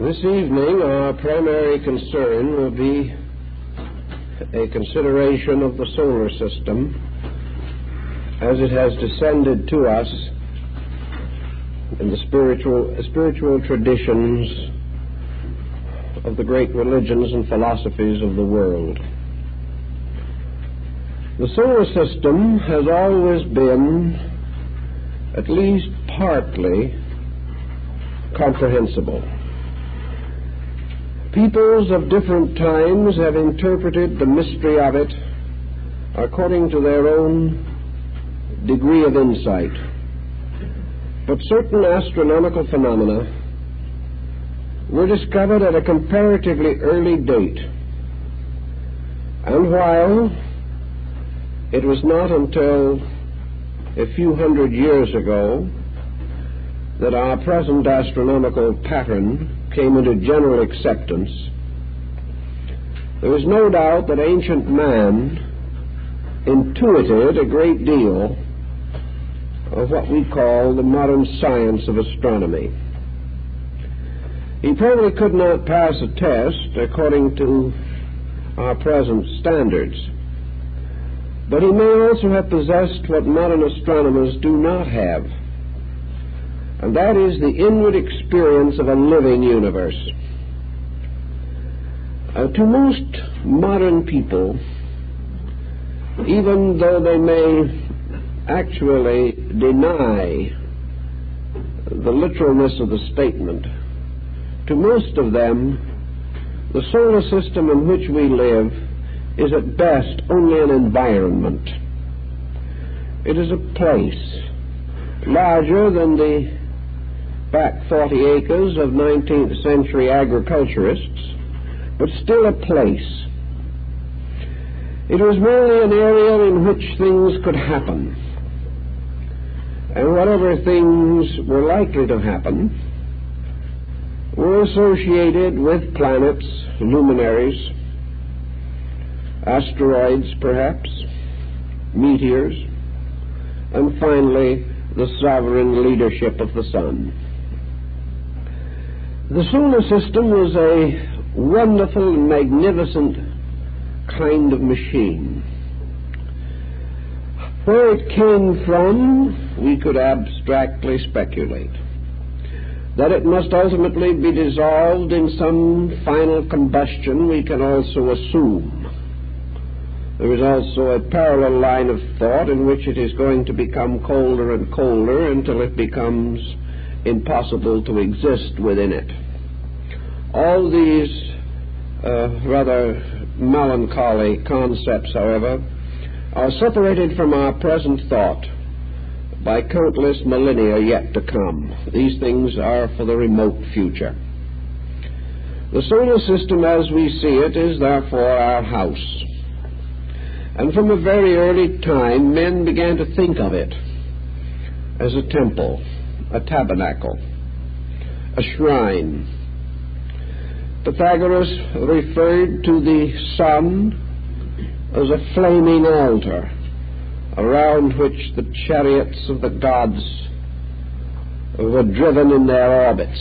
This evening, our primary concern will be a consideration of the solar system as it has descended to us in the spiritual traditions of the great religions and philosophies of the world. The solar system has always been, at least partly, comprehensible. Peoples of different times have interpreted the mystery of it according to their own degree of insight. But certain astronomical phenomena were discovered at a comparatively early date, and while it was not until a few hundred years ago that our present astronomical pattern came into general acceptance, there is no doubt that ancient man intuited a great deal of what we call the modern science of astronomy. He probably could not pass a test according to our present standards, but he may also have possessed what modern astronomers do not have, and that is the inward experience of a living universe. To most modern people, even though they may actually deny the literalness of the statement, to most of them, the solar system in which we live is at best only an environment. It is a place larger than the back 40 acres of 19th century agriculturists, but still a place. It was merely an area in which things could happen, and whatever things were likely to happen were associated with planets, luminaries, asteroids perhaps, meteors, and finally the sovereign leadership of the sun. The solar system was a wonderful, magnificent kind of machine. Where it came from, we could abstractly speculate. That it must ultimately be dissolved in some final combustion, we can also assume. There is also a parallel line of thought in which it is going to become colder and colder until it becomes impossible to exist within it. All these rather melancholy concepts, however, are separated from our present thought by countless millennia yet to come. These things are for the remote future. The solar system as we see it is therefore our house. And from a very early time, men began to think of it as a temple, a tabernacle, a shrine. Pythagoras referred to the sun as a flaming altar around which the chariots of the gods were driven in their orbits,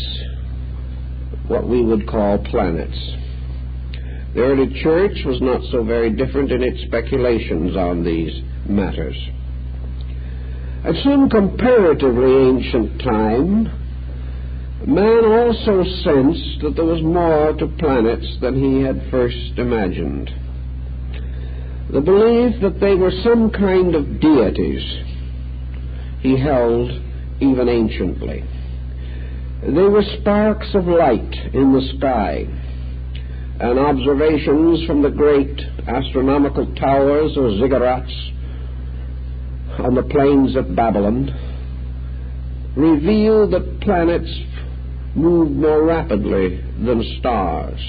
what we would call planets. The early church was not so very different in its speculations on these matters. At some comparatively ancient time, man also sensed that there was more to planets than he had first imagined. The belief that they were some kind of deities he held even anciently. They were sparks of light in the sky, and observations from the great astronomical towers or ziggurats on the plains of Babylon reveal that planets moved more rapidly than stars.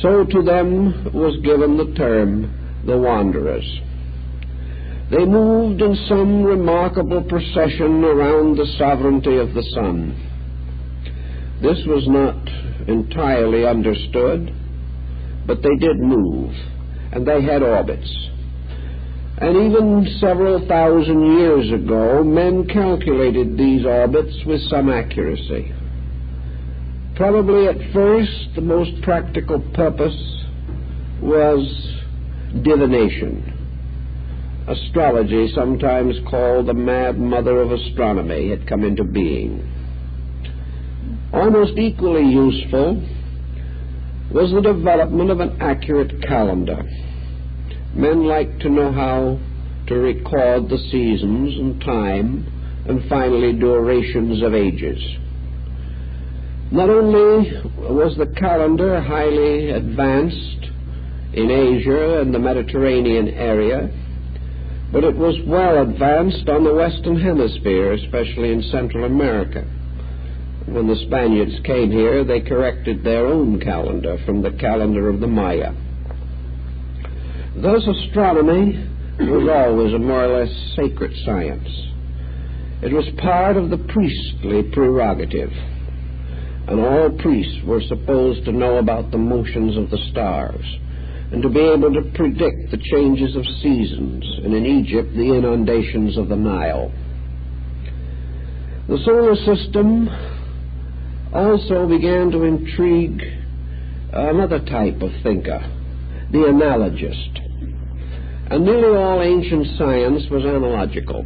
So to them was given the term the wanderers. They moved in some remarkable procession around the sovereignty of the sun. This was not entirely understood, but they did move, and they had orbits. And even several thousand years ago, men calculated these orbits with some accuracy. Probably at first the most practical purpose was divination. Astrology, sometimes called the mad mother of astronomy, had come into being. Almost equally useful was the development of an accurate calendar. Men liked to know how to record the seasons and time, and finally durations of ages. Not only was the calendar highly advanced in Asia and the Mediterranean area, but it was well advanced on the Western Hemisphere, especially in Central America. When the Spaniards came here, they corrected their own calendar from the calendar of the Maya. Thus, astronomy was always a more or less sacred science. It was part of the priestly prerogative, and all priests were supposed to know about the motions of the stars and to be able to predict the changes of seasons, and in Egypt, the inundations of the Nile. The solar system also began to intrigue another type of thinker, the analogist. And nearly all ancient science was analogical.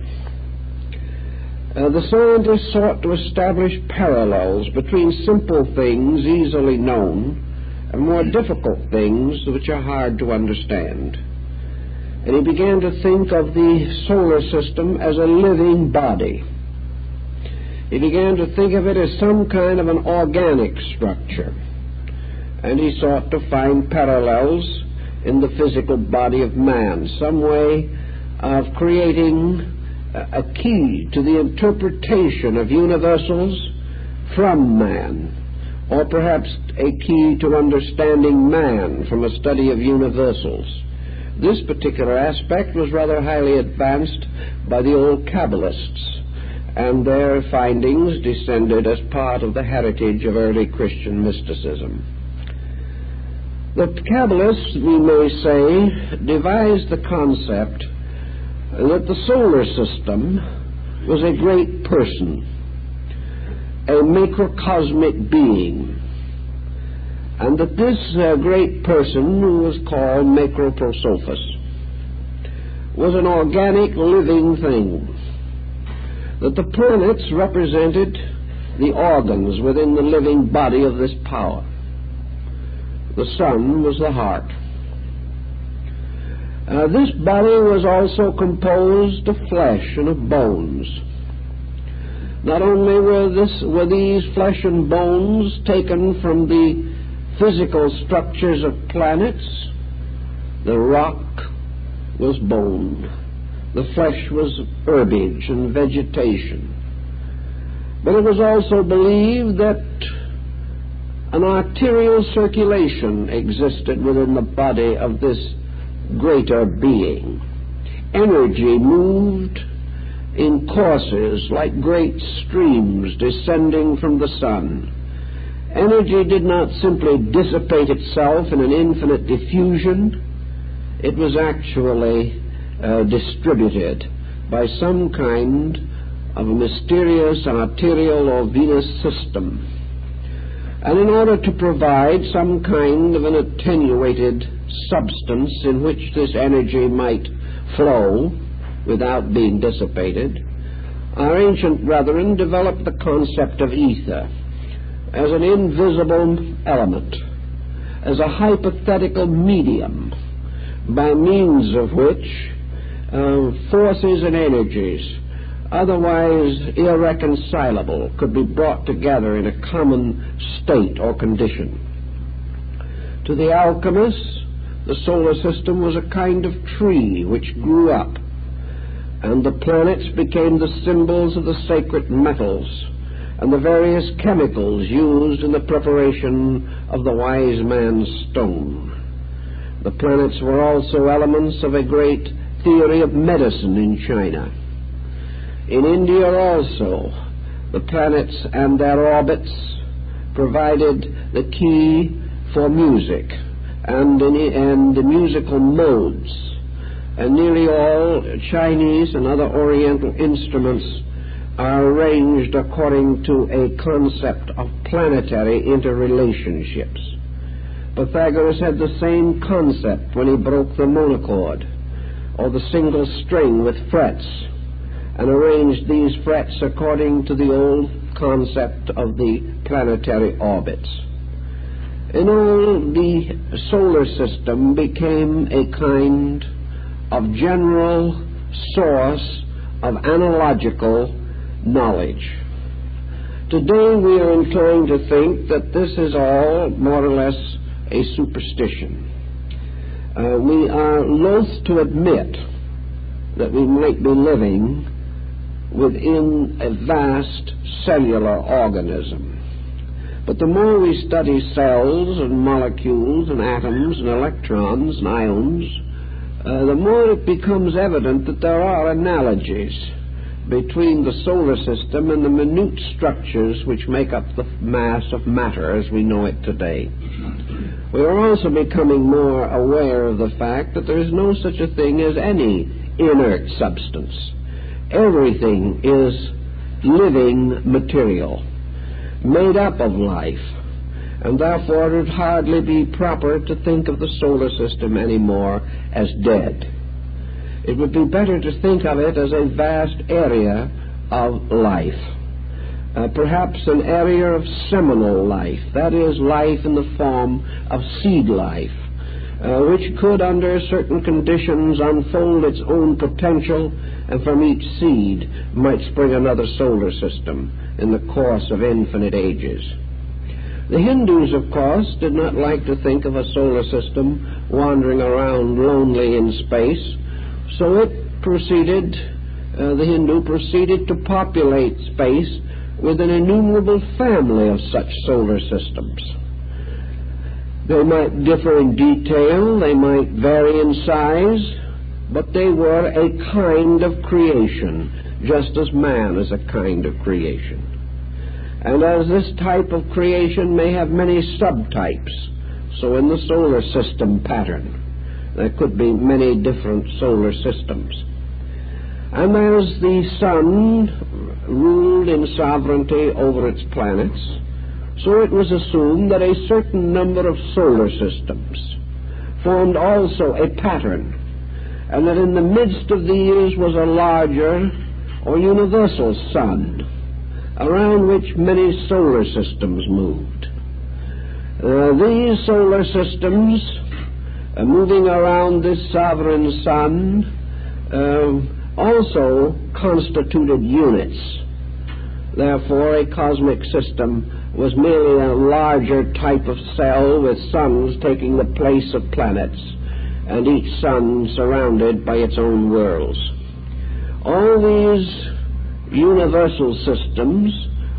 The scientists sought to establish parallels between simple things easily known and more difficult things which are hard to understand. And he began to think of the solar system as a living body. He began to think of it as some kind of an organic structure, and he sought to find parallels in the physical body of man, some way of creating a key to the interpretation of universals from man, or perhaps a key to understanding man from a study of universals. This particular aspect was rather highly advanced by the old Kabbalists, and their findings descended as part of the heritage of early Christian mysticism. The Kabbalists, we may say, devised the concept that the solar system was a great person, a macrocosmic being, and that this great person, who was called Macroprosophus, was an organic living thing, that the planets represented the organs within the living body of this power. The sun was the heart. This body was also composed of flesh and of bones. Not only were these flesh and bones taken from the physical structures of planets, the rock was bone, the flesh was herbage and vegetation. But it was also believed that an arterial circulation existed within the body of this greater being. Energy moved in courses like great streams descending from the sun. Energy did not simply dissipate itself in an infinite diffusion. It was actually distributed by some kind of a mysterious arterial or venous system. And in order to provide some kind of an attenuated substance in which this energy might flow without being dissipated, our ancient brethren developed the concept of ether as an invisible element, as a hypothetical medium by means of which forces and energies otherwise irreconcilable could be brought together in a common state or condition. To the alchemists, the solar system was a kind of tree which grew up, and the planets became the symbols of the sacred metals and the various chemicals used in the preparation of the wise man's stone. The planets were also elements of a great theory of medicine in China. In India also, the planets and their orbits provided the key for music and the musical modes. And nearly all Chinese and other Oriental instruments are arranged according to a concept of planetary interrelationships. Pythagoras had the same concept when he broke the monochord, or the single string with frets, and arranged these frets according to the old concept of the planetary orbits. In all, the solar system became a kind of general source of analogical knowledge. Today we are inclined to think that this is all more or less a superstition. We are loath to admit that we might be living within a vast cellular organism. But the more we study cells and molecules and atoms and electrons and ions, the more it becomes evident that there are analogies between the solar system and the minute structures which make up the mass of matter as we know it today. We are also becoming more aware of the fact that there is no such a thing as any inert substance. Everything is living material, made up of life, and therefore it would hardly be proper to think of the solar system anymore as dead. It would be better to think of it as a vast area of life, perhaps an area of seminal life, that is, life in the form of seed life, which could, under certain conditions, unfold its own potential, and from each seed might spring another solar system in the course of infinite ages. The Hindus, of course, did not like to think of a solar system wandering around lonely in space, so the Hindu proceeded to populate space with an innumerable family of such solar systems. They might differ in detail, they might vary in size, but they were a kind of creation, just as man is a kind of creation. And as this type of creation may have many subtypes, so in the solar system pattern, there could be many different solar systems. And as the sun ruled in sovereignty over its planets, so it was assumed that a certain number of solar systems formed also a pattern, and that in the midst of these was a larger or universal sun, around which many solar systems moved. These solar systems, moving around this sovereign sun, also constituted units. Therefore, a cosmic system was merely a larger type of cell with suns taking the place of planets, and each sun surrounded by its own worlds. All these universal systems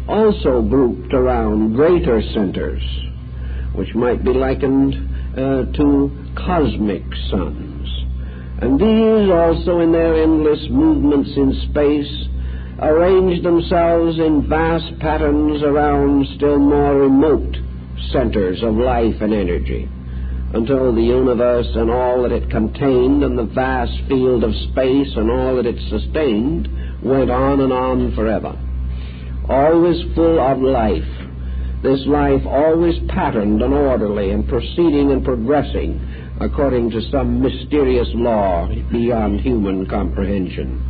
also grouped around greater centers, which might be likened to cosmic suns. And these also, in their endless movements in space, arranged themselves in vast patterns around still more remote centers of life and energy, until the universe and all that it contained and the vast field of space and all that it sustained went on and on forever, always full of life, this life always patterned and orderly and proceeding and progressing according to some mysterious law beyond human comprehension.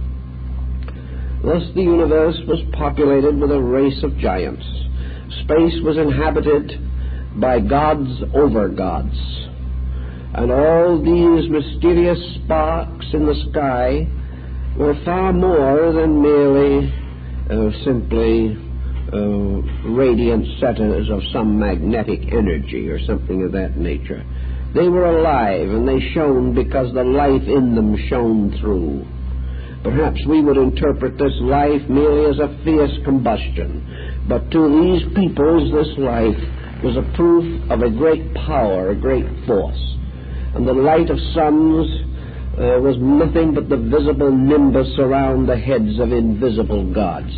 Thus the universe was populated with a race of giants. Space was inhabited by gods over gods, and all these mysterious sparks in the sky were far more than merely simply radiant centers of some magnetic energy or something of that nature. They were alive, and they shone because the life in them shone through. Perhaps we would interpret this life merely as a fierce combustion, but to these peoples this life was a proof of a great power, a great force. And the light of suns was nothing but the visible nimbus around the heads of invisible gods.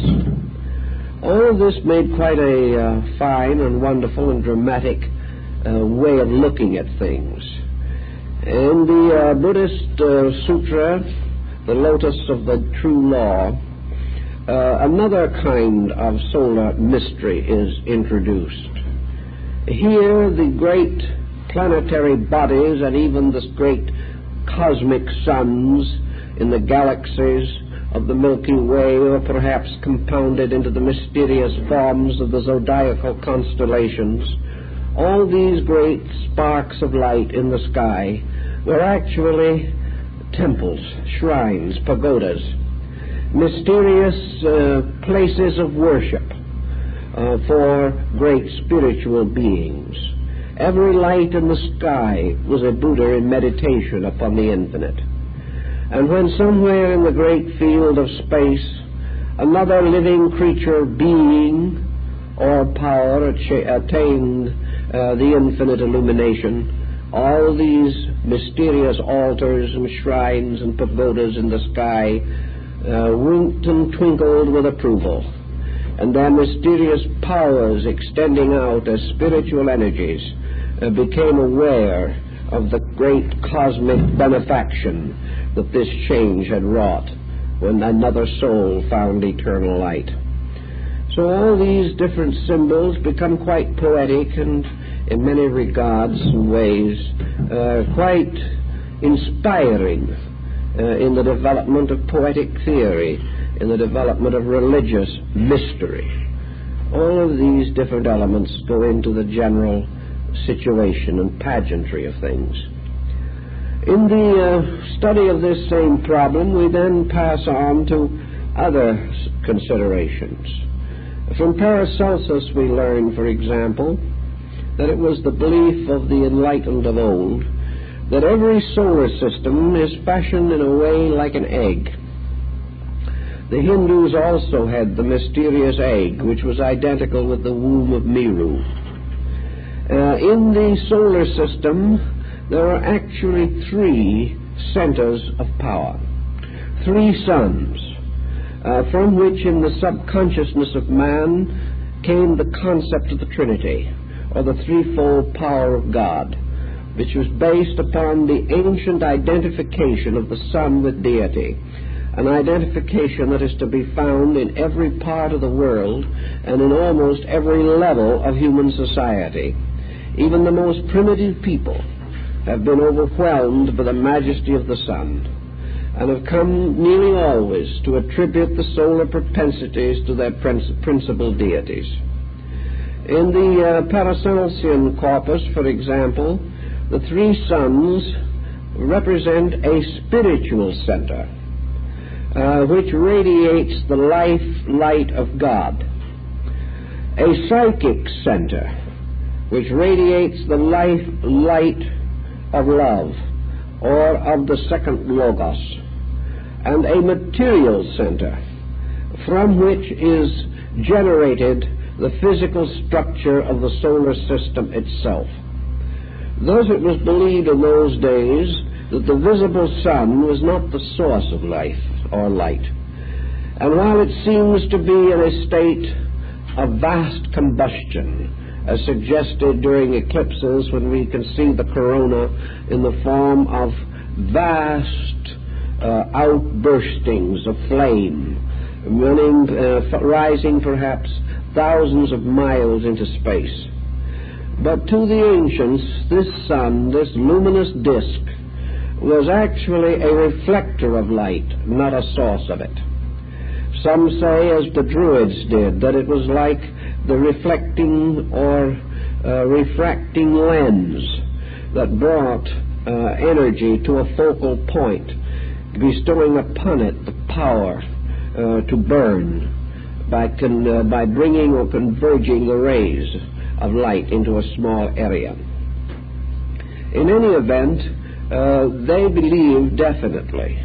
All of this made quite a fine and wonderful and dramatic way of looking at things. In the Buddhist sutra, the Lotus of the True Law, another kind of solar mystery is introduced. Here the great planetary bodies and even the great cosmic suns in the galaxies of the Milky Way, or perhaps compounded into the mysterious forms of the zodiacal constellations, all these great sparks of light in the sky were actually temples, shrines, pagodas, mysterious places of worship for great spiritual beings. Every light in the sky was a Buddha in meditation upon the infinite. And when somewhere in the great field of space another living creature, being, or power attained the infinite illumination, all these mysterious altars and shrines and pagodas in the sky winked and twinkled with approval, and their mysterious powers extending out as spiritual energies became aware of the great cosmic benefaction that this change had wrought when another soul found eternal light. So all these different symbols become quite poetic and, in many regards and ways, quite inspiring in the development of poetic theory, in the development of religious mystery. All of these different elements go into the general situation and pageantry of things. In the study of this same problem, we then pass on to other considerations. From Paracelsus we learn, for example, that it was the belief of the enlightened of old that every solar system is fashioned in a way like an egg. The Hindus also had the mysterious egg, which was identical with the womb of Meru. In the solar system, there are actually three centers of power, three suns, from which in the subconsciousness of man came the concept of the Trinity, or the threefold power of God, which was based upon the ancient identification of the Son with deity, an identification that is to be found in every part of the world and in almost every level of human society. Even the most primitive people have been overwhelmed by the majesty of the sun, and have come nearly always to attribute the solar propensities to their principal deities. In the Paracelsian corpus, for example, the three suns represent a spiritual center, which radiates the light of God, a psychic center, which radiates the light of love, or of the second Logos, and a material center from which is generated the physical structure of the solar system itself. Thus it was believed in those days that the visible sun was not the source of life or light. And while it seems to be in a state of vast combustion, as suggested during eclipses when we can see the corona in the form of vast outburstings of flame, rising perhaps thousands of miles into space. But to the ancients, this sun, this luminous disk, was actually a reflector of light, not a source of it. Some say, as the Druids did, that it was like the reflecting or refracting lens that brought energy to a focal point, bestowing upon it the power to burn by bringing or converging the rays of light into a small area. In any event, they believed definitely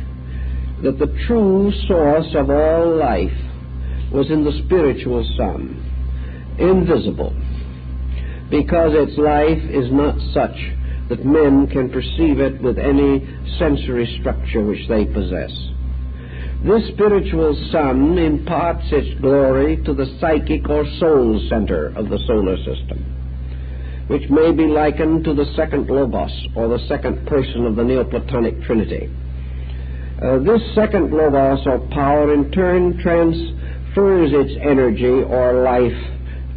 that the true source of all life was in the spiritual sun, invisible, because its life is not such that men can perceive it with any sensory structure which they possess. This spiritual sun imparts its glory to the psychic or soul center of the solar system, which may be likened to the second Logos, or the second person of the Neoplatonic Trinity. This second Logos, or power, in turn transfers its energy or life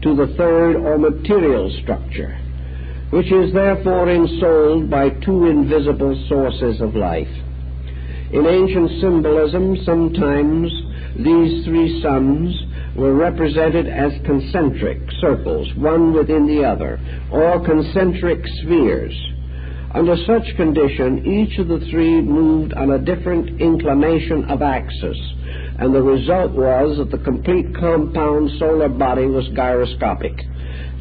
to the third or material structure, which is therefore ensouled by two invisible sources of life. In ancient symbolism, sometimes these three suns were represented as concentric circles, one within the other, or concentric spheres. Under such condition, each of the three moved on a different inclination of axis, and the result was that the complete compound solar body was gyroscopic,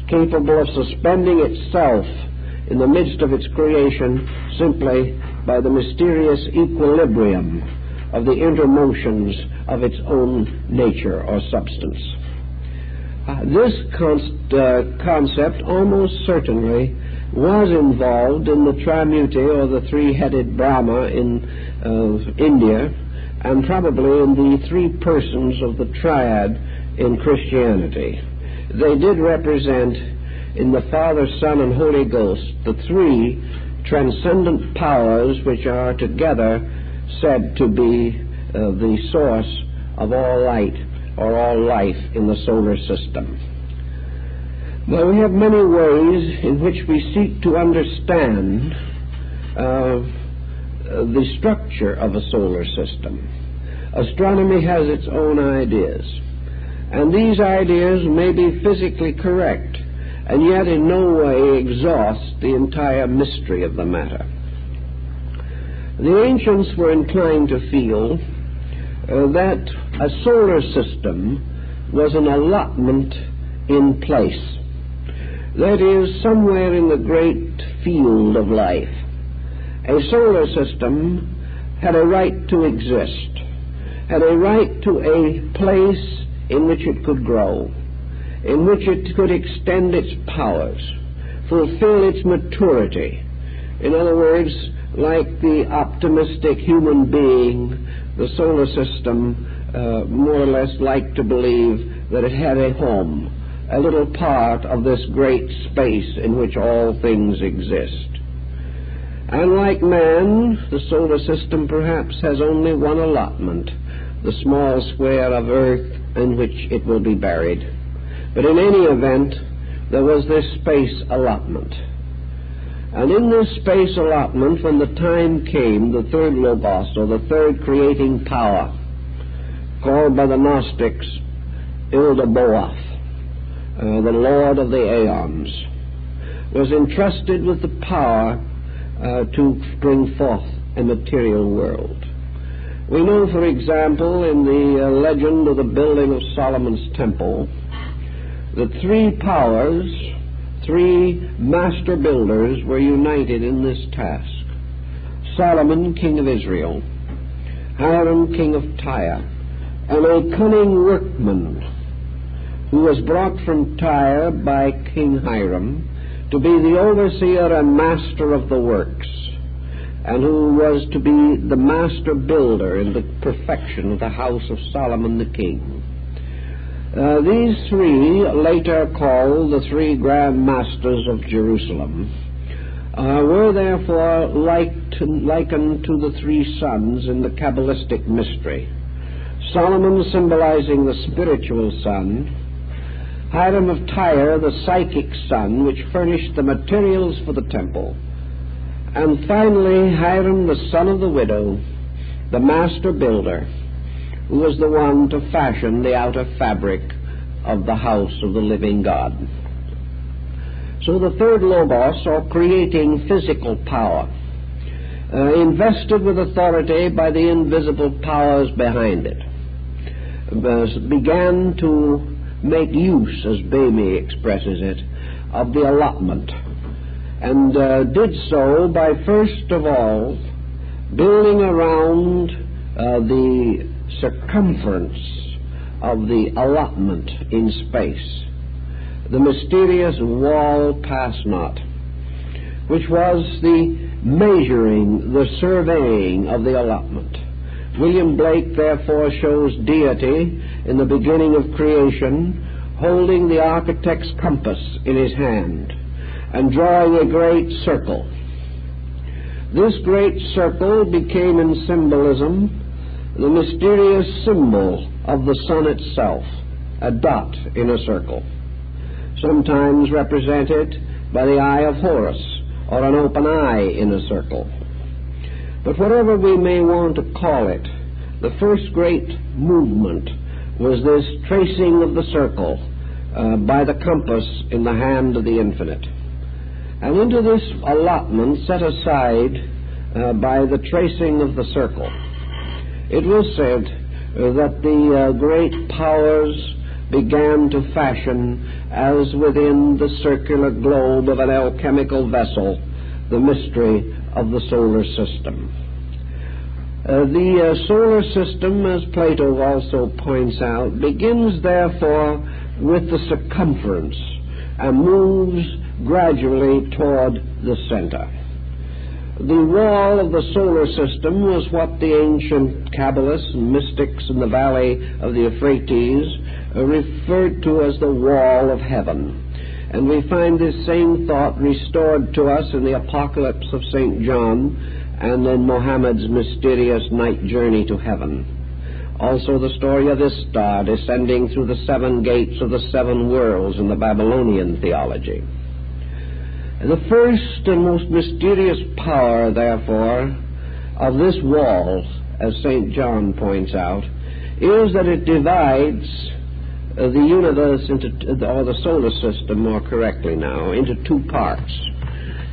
capable of suspending itself in the midst of its creation simply by the mysterious equilibrium of the intermotions of its own nature or substance. This concept almost certainly was involved in the Trimurti, or the three-headed Brahma in India, and probably in the three persons of the triad in Christianity. They did represent in the Father, Son, and Holy Ghost the three transcendent powers which are together said to be the source of all light or all life in the solar system. Now, we have many ways in which we seek to understand the structure of a solar system. Astronomy has its own ideas, and these ideas may be physically correct, and yet in no way exhaust the entire mystery of the matter. The ancients were inclined to feel that a solar system was an allotment in place. That is, somewhere in the great field of life, a solar system had a right to exist, had a right to a place in which it could grow, in which it could extend its powers, fulfill its maturity. In other words, like the optimistic human being, the solar system more or less liked to believe that it had a home, a little part of this great space in which all things exist. And like man, the solar system perhaps has only one allotment, the small square of earth in which it will be buried. But in any event, there was this space allotment. And in this space allotment, when the time came, the third Logos, or the third creating power, called by the Gnostics Ildaboath, the Lord of the Aeons, was entrusted with the power to bring forth a material world. We know, for example, in the legend of the building of Solomon's temple, that three powers, three master builders, were united in this task. Solomon, king of Israel, Hiram, king of Tyre, and a cunning workman who was brought from Tyre by King Hiram to be the overseer and master of the works, and who was to be the master builder in the perfection of the house of Solomon the king. These three, later called the three grand masters of Jerusalem, were therefore likened to the three suns in the Kabbalistic mystery. Solomon symbolizing the spiritual sun, Hiram of Tyre the psychic sun which furnished the materials for the temple, and finally Hiram the son of the widow, the master builder, who was the one to fashion the outer fabric of the house of the living God. So the third Logos, or creating physical power, invested with authority by the invisible powers behind it, began to make use, as Bamy expresses it, of the allotment, and did so by first of all building around the circumference of the allotment in space the mysterious wall pass not, which was the measuring, the surveying of the allotment. William Blake therefore shows deity in the beginning of creation, holding the architect's compass in his hand and drawing a great circle. This great circle became in symbolism the mysterious symbol of the sun itself, a dot in a circle, sometimes represented by the eye of Horus, or an open eye in a circle. But whatever we may want to call it, the first great movement was this tracing of the circle by the compass in the hand of the infinite. And into this allotment set aside by the tracing of the circle, it was said that the great powers began to fashion, as within the circular globe of an alchemical vessel, the mystery of the solar system. The solar system, as Plato also points out, begins therefore with the circumference and moves gradually toward the center. The wall of the solar system was what the ancient Kabbalists and mystics in the valley of the Euphrates referred to as the wall of heaven. And we find this same thought restored to us in the Apocalypse of St. John and in Muhammad's mysterious night journey to heaven. Also the story of Istar descending through the 7 gates of the 7 worlds in the Babylonian theology. The first and most mysterious power, therefore, of this wall, as St. John points out, is that it divides the universe into, or the solar system more correctly now, into 2 parts.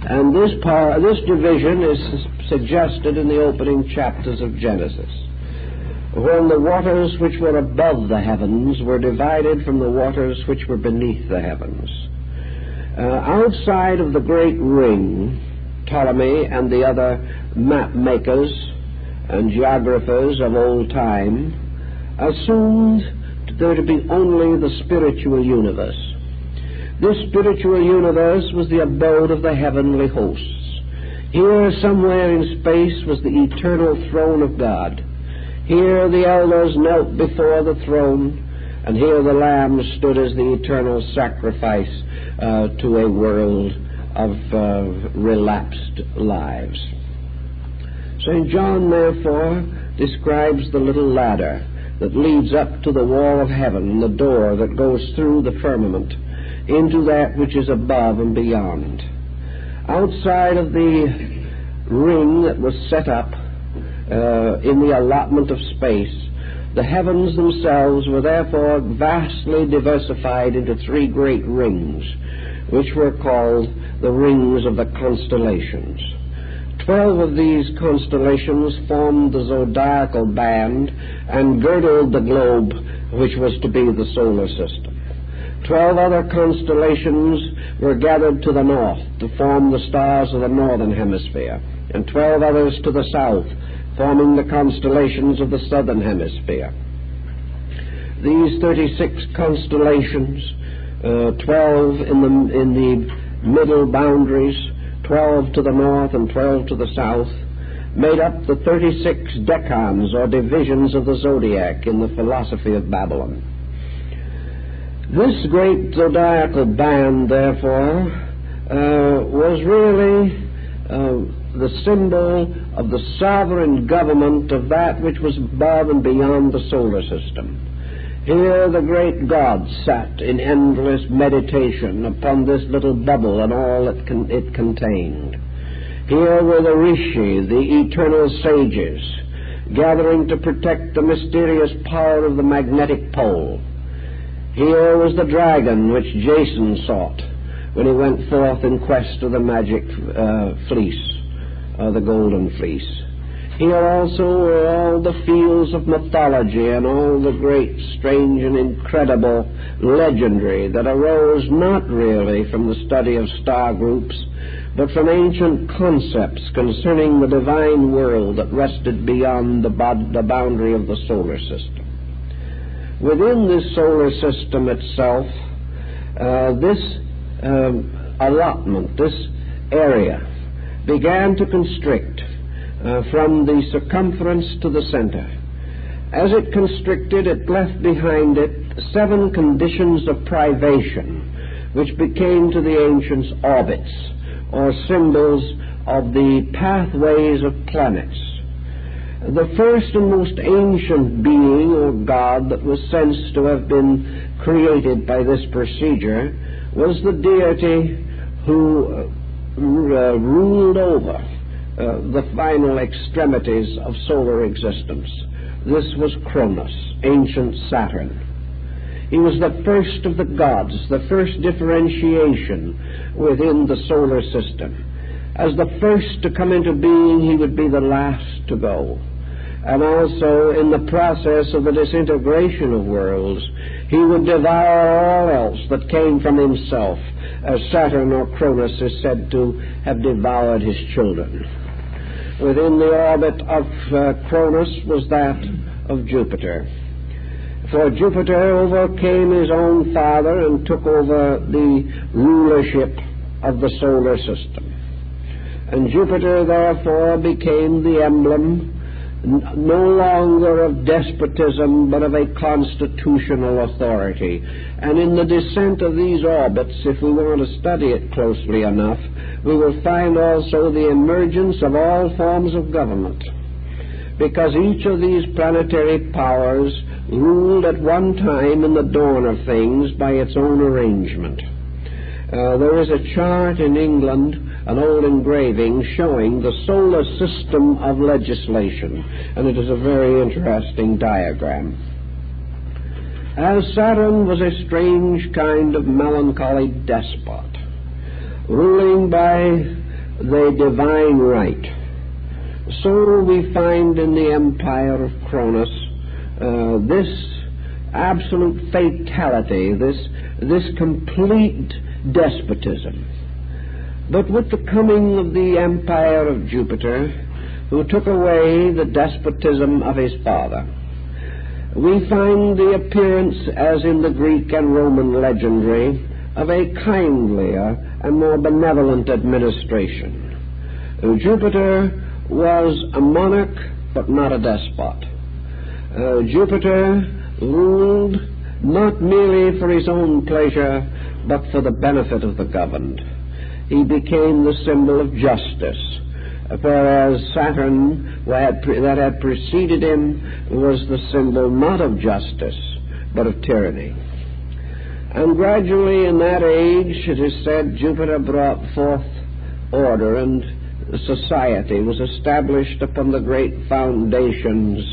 And this division is suggested in the opening chapters of Genesis, when the waters which were above the heavens were divided from the waters which were beneath the heavens. Outside of the great ring, Ptolemy and the other map makers and geographers of old time assumed there to be only the spiritual universe. This spiritual universe was the abode of the heavenly hosts. Here, somewhere in space, was the eternal throne of God. Here the elders knelt before the throne, and here the Lamb stood as the eternal sacrifice to a world of relapsed lives. St. John, therefore, describes the little ladder that leads up to the wall of heaven, the door that goes through the firmament into that which is above and beyond. Outside of the ring that was set up in the allotment of space, the heavens themselves were therefore vastly diversified into 3 great rings, which were called the rings of the constellations. 12 of these constellations formed the zodiacal band and girdled the globe, which was to be the solar system. 12 other constellations were gathered to the north to form the stars of the northern hemisphere, and 12 others to the south, forming the constellations of the southern hemisphere. These 36 constellations, 12 in the middle boundaries, 12 to the north and 12 to the south, made up the 36 decans or divisions of the zodiac in the philosophy of Babylon. This great zodiacal band, therefore, was really the symbol of the sovereign government of that which was above and beyond the solar system. Here the great gods sat in endless meditation upon this little bubble and all it contained. Here were the Rishi, the eternal sages, gathering to protect the mysterious power of the magnetic pole. Here was the dragon which Jason sought when he went forth in quest of the magic fleece, the golden fleece. Here also were all the fields of mythology and all the great, strange, and incredible legendary that arose not really from the study of star groups, but from ancient concepts concerning the divine world that rested beyond the boundary of the solar system. Within this solar system itself, this allotment, this area, began to constrict from the circumference to the center. As it constricted, it left behind it 7 conditions of privation, which became to the ancients orbits, or symbols of the pathways of planets. The first and most ancient being or God that was sensed to have been created by this procedure was the deity who ruled over the final extremities of solar existence. This was Cronus, ancient Saturn. He was the first of the gods, the first differentiation within the solar system. As the first to come into being, he would be the last to go. And also, in the process of the disintegration of worlds, he would devour all else that came from himself, as Saturn or Cronus is said to have devoured his children. Within the orbit of Cronus was that of Jupiter. For Jupiter overcame his own father and took over the rulership of the solar system. And Jupiter, therefore, became the emblem no longer of despotism, but of a constitutional authority. And in the descent of these orbits, if we want to study it closely enough, we will find also the emergence of all forms of government, because each of these planetary powers ruled at one time in the dawn of things by its own arrangement. There is a chart in England, an old engraving, showing the solar system of legislation, and it is a very interesting diagram. As Saturn was a strange kind of melancholy despot, ruling by the divine right, so we find in the empire of Cronus this absolute fatality, this complete despotism. But with the coming of the empire of Jupiter, who took away the despotism of his father, we find the appearance, as in the Greek and Roman legendary, of a kindlier and more benevolent administration. Jupiter was a monarch, but not a despot. Jupiter ruled not merely for his own pleasure, but for the benefit of the governed. He became the symbol of justice, whereas Saturn, that had preceded him, was the symbol not of justice, but of tyranny. And gradually in that age, it is said, Jupiter brought forth order, and society was established upon the great foundations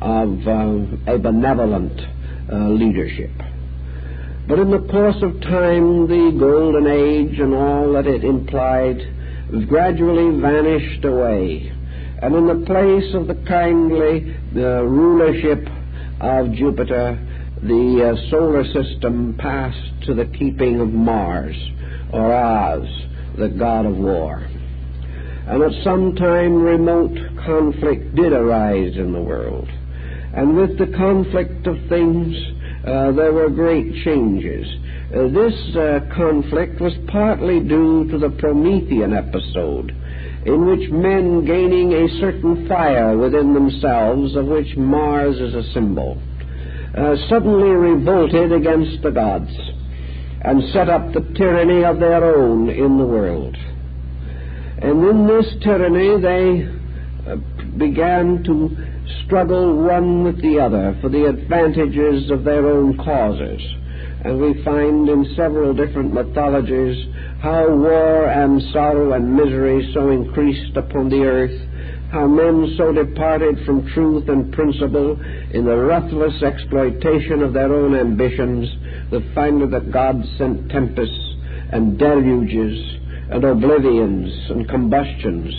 of a benevolent leadership. But in the course of time, the Golden Age and all that it implied gradually vanished away. And in the place of the kindly rulership of Jupiter, the solar system passed to the keeping of Mars, or Oz, the god of war. And at some time remote conflict did arise in the world. And with the conflict of things, there were great changes. This conflict was partly due to the Promethean episode, in which men, gaining a certain fire within themselves, of which Mars is a symbol, suddenly revolted against the gods and set up the tyranny of their own in the world. And in this tyranny they began to struggle one with the other for the advantages of their own causes. And we find in several different mythologies how war and sorrow and misery so increased upon the earth, how men so departed from truth and principle in the ruthless exploitation of their own ambitions, that finally that God sent tempests and deluges and oblivions and combustions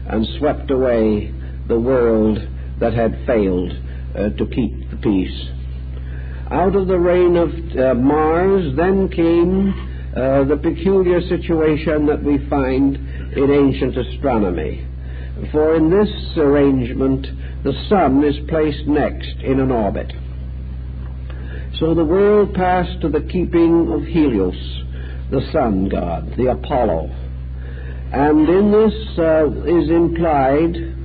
and swept away the world that had failed to keep the peace. Out of the reign of Mars then came the peculiar situation that we find in ancient astronomy. For in this arrangement, the sun is placed next in an orbit. So the world passed to the keeping of Helios, the sun god, the Apollo. And in this is implied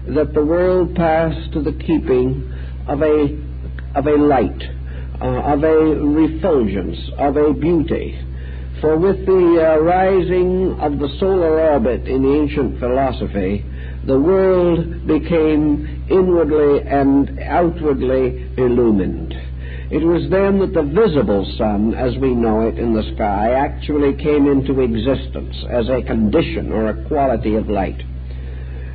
that the world passed to the keeping of a light, of a refulgence, of a beauty. For with the rising of the solar orbit in the ancient philosophy, the world became inwardly and outwardly illumined. It was then that the visible sun, as we know it in the sky, actually came into existence as a condition or a quality of light.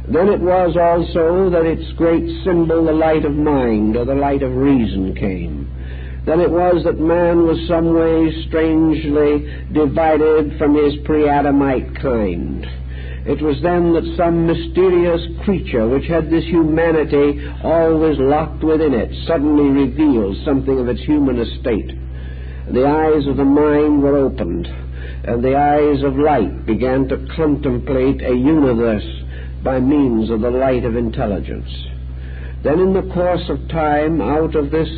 Then it was also that its great symbol, the light of mind, or the light of reason, came. Then it was that man was some way strangely divided from his pre-Adamite kind. It was then that some mysterious creature which had this humanity always locked within it suddenly revealed something of its human estate. The eyes of the mind were opened, and the eyes of light began to contemplate a universe by means of the light of intelligence. Then in the course of time, out of this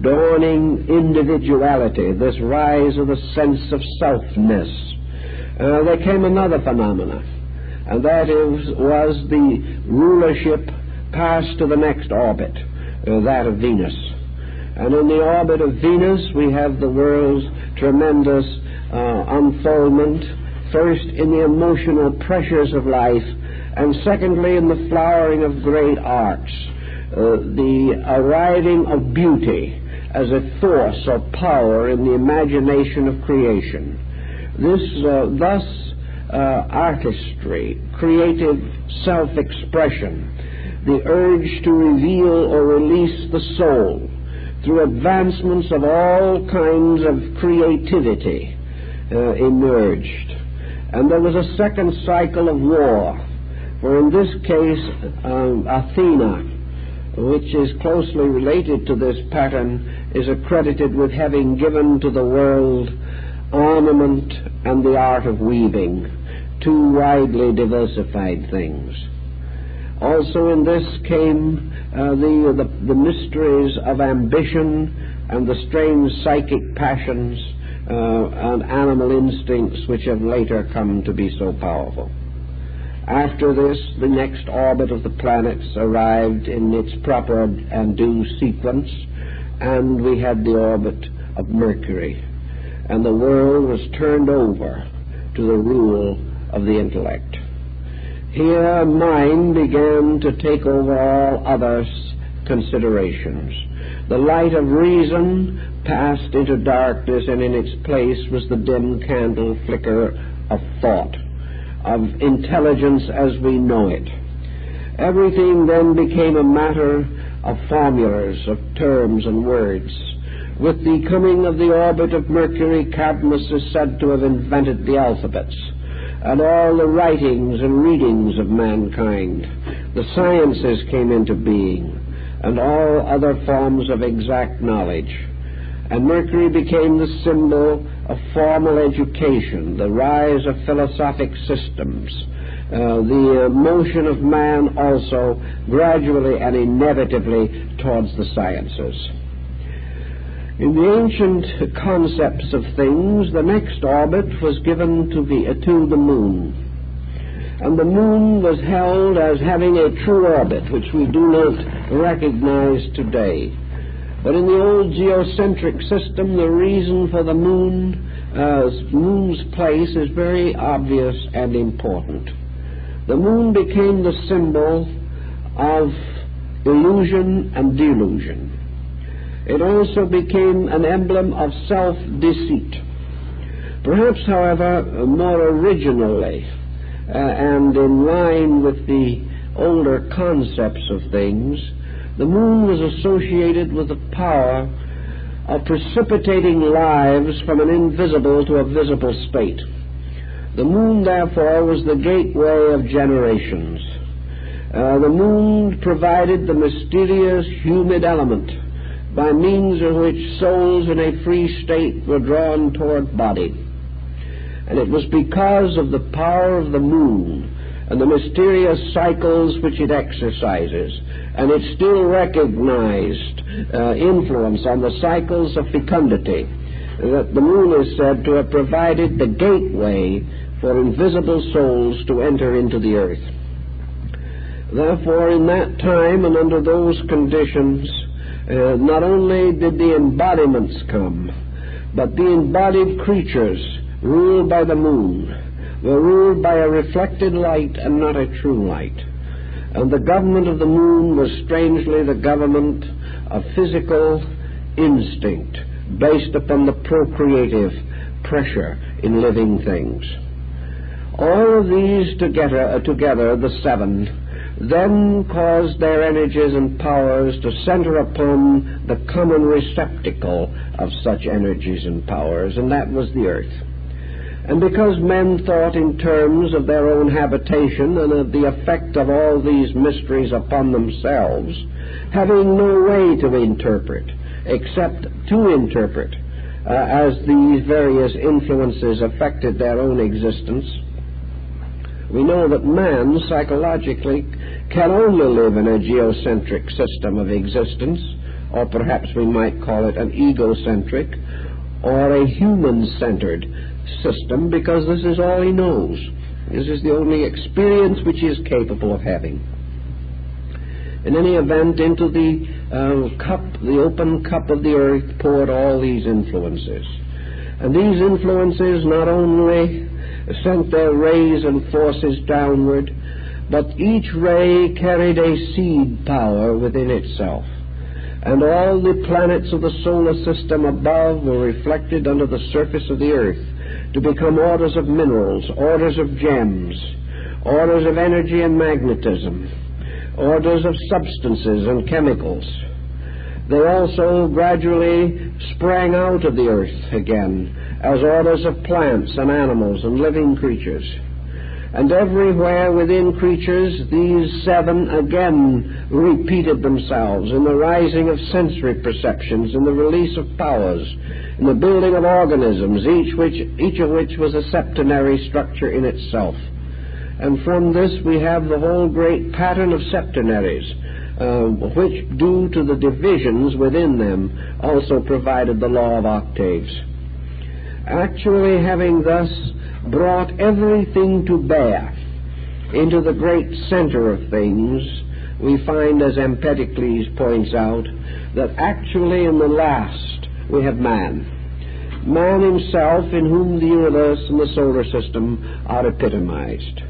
dawning individuality, this rise of the sense of selfness, there came another phenomena, and that was the rulership passed to the next orbit, that of Venus. And in the orbit of Venus we have the world's tremendous unfoldment, first in the emotional pressures of life, and secondly in the flowering of great arts, the arriving of beauty as a force or power in the imagination of creation. Thus artistry, creative self-expression, the urge to reveal or release the soul through advancements of all kinds of creativity emerged. And there was a second cycle of war, for in this case Athena, which is closely related to this pattern, is accredited with having given to the world ornament and the art of weaving, two widely diversified things. Also in this came the mysteries of ambition and the strange psychic passions and animal instincts which have later come to be so powerful. After this, the next orbit of the planets arrived in its proper and due sequence, and we had the orbit of Mercury, and the world was turned over to the rule of the intellect. Here mind began to take over all other considerations. The light of reason passed into darkness, and in its place was the dim candle flicker of thought, of intelligence as we know it. Everything then became a matter of formulas, of terms and words. With the coming of the orbit of Mercury, Cadmus is said to have invented the alphabets, and all the writings and readings of mankind. The sciences came into being, and all other forms of exact knowledge. And Mercury became the symbol of formal education, the rise of philosophic systems, the motion of man also gradually and inevitably towards the sciences. In the ancient concepts of things, the next orbit was given to the moon. And the moon was held as having a true orbit, which we do not recognize today. But in the old geocentric system, the reason for the moon's place is very obvious and important. The moon became the symbol of illusion and delusion. It also became an emblem of self-deceit. Perhaps, however, more originally and in line with the older concepts of things, the moon was associated with the power of precipitating lives from an invisible to a visible state. The moon, therefore, was the gateway of generations. The moon provided the mysterious humid element by means of which souls in a free state were drawn toward body. And it was because of the power of the moon and the mysterious cycles which it exercises, and its still recognized influence on the cycles of fecundity, that the moon is said to have provided the gateway for invisible souls to enter into the earth. Therefore, in that time and under those conditions, not only did the embodiments come, but the embodied creatures ruled by the moon were ruled by a reflected light and not a true light. And the government of the moon was strangely the government of physical instinct based upon the procreative pressure in living things. All of these together, the seven, then caused their energies and powers to center upon the common receptacle of such energies and powers, and that was the earth. And because men thought in terms of their own habitation and of the effect of all these mysteries upon themselves, having no way to interpret, except to interpret, as these various influences affected their own existence, we know that man psychologically can only live in a geocentric system of existence, or perhaps we might call it an egocentric or a human-centered system, because this is all he knows. This is the only experience which he is capable of having. In any event, into the open cup of the earth poured all these influences. And these influences not only sent their rays and forces downward, but each ray carried a seed power within itself. And all the planets of the solar system above were reflected under the surface of the earth to become orders of minerals, orders of gems, orders of energy and magnetism, orders of substances and chemicals. They also gradually sprang out of the earth again as orders of plants and animals and living creatures. And everywhere within creatures, these seven again repeated themselves in the rising of sensory perceptions, in the release of powers, in the building of organisms, each of which was a septenary structure in itself. And from this we have the whole great pattern of septenaries, which, due to the divisions within them, also provided the law of octaves. Actually, having thus brought everything to bear into the great center of things, we find, as Empedocles points out, that actually in the last we have man. Man himself, in whom the universe and the solar system are epitomized.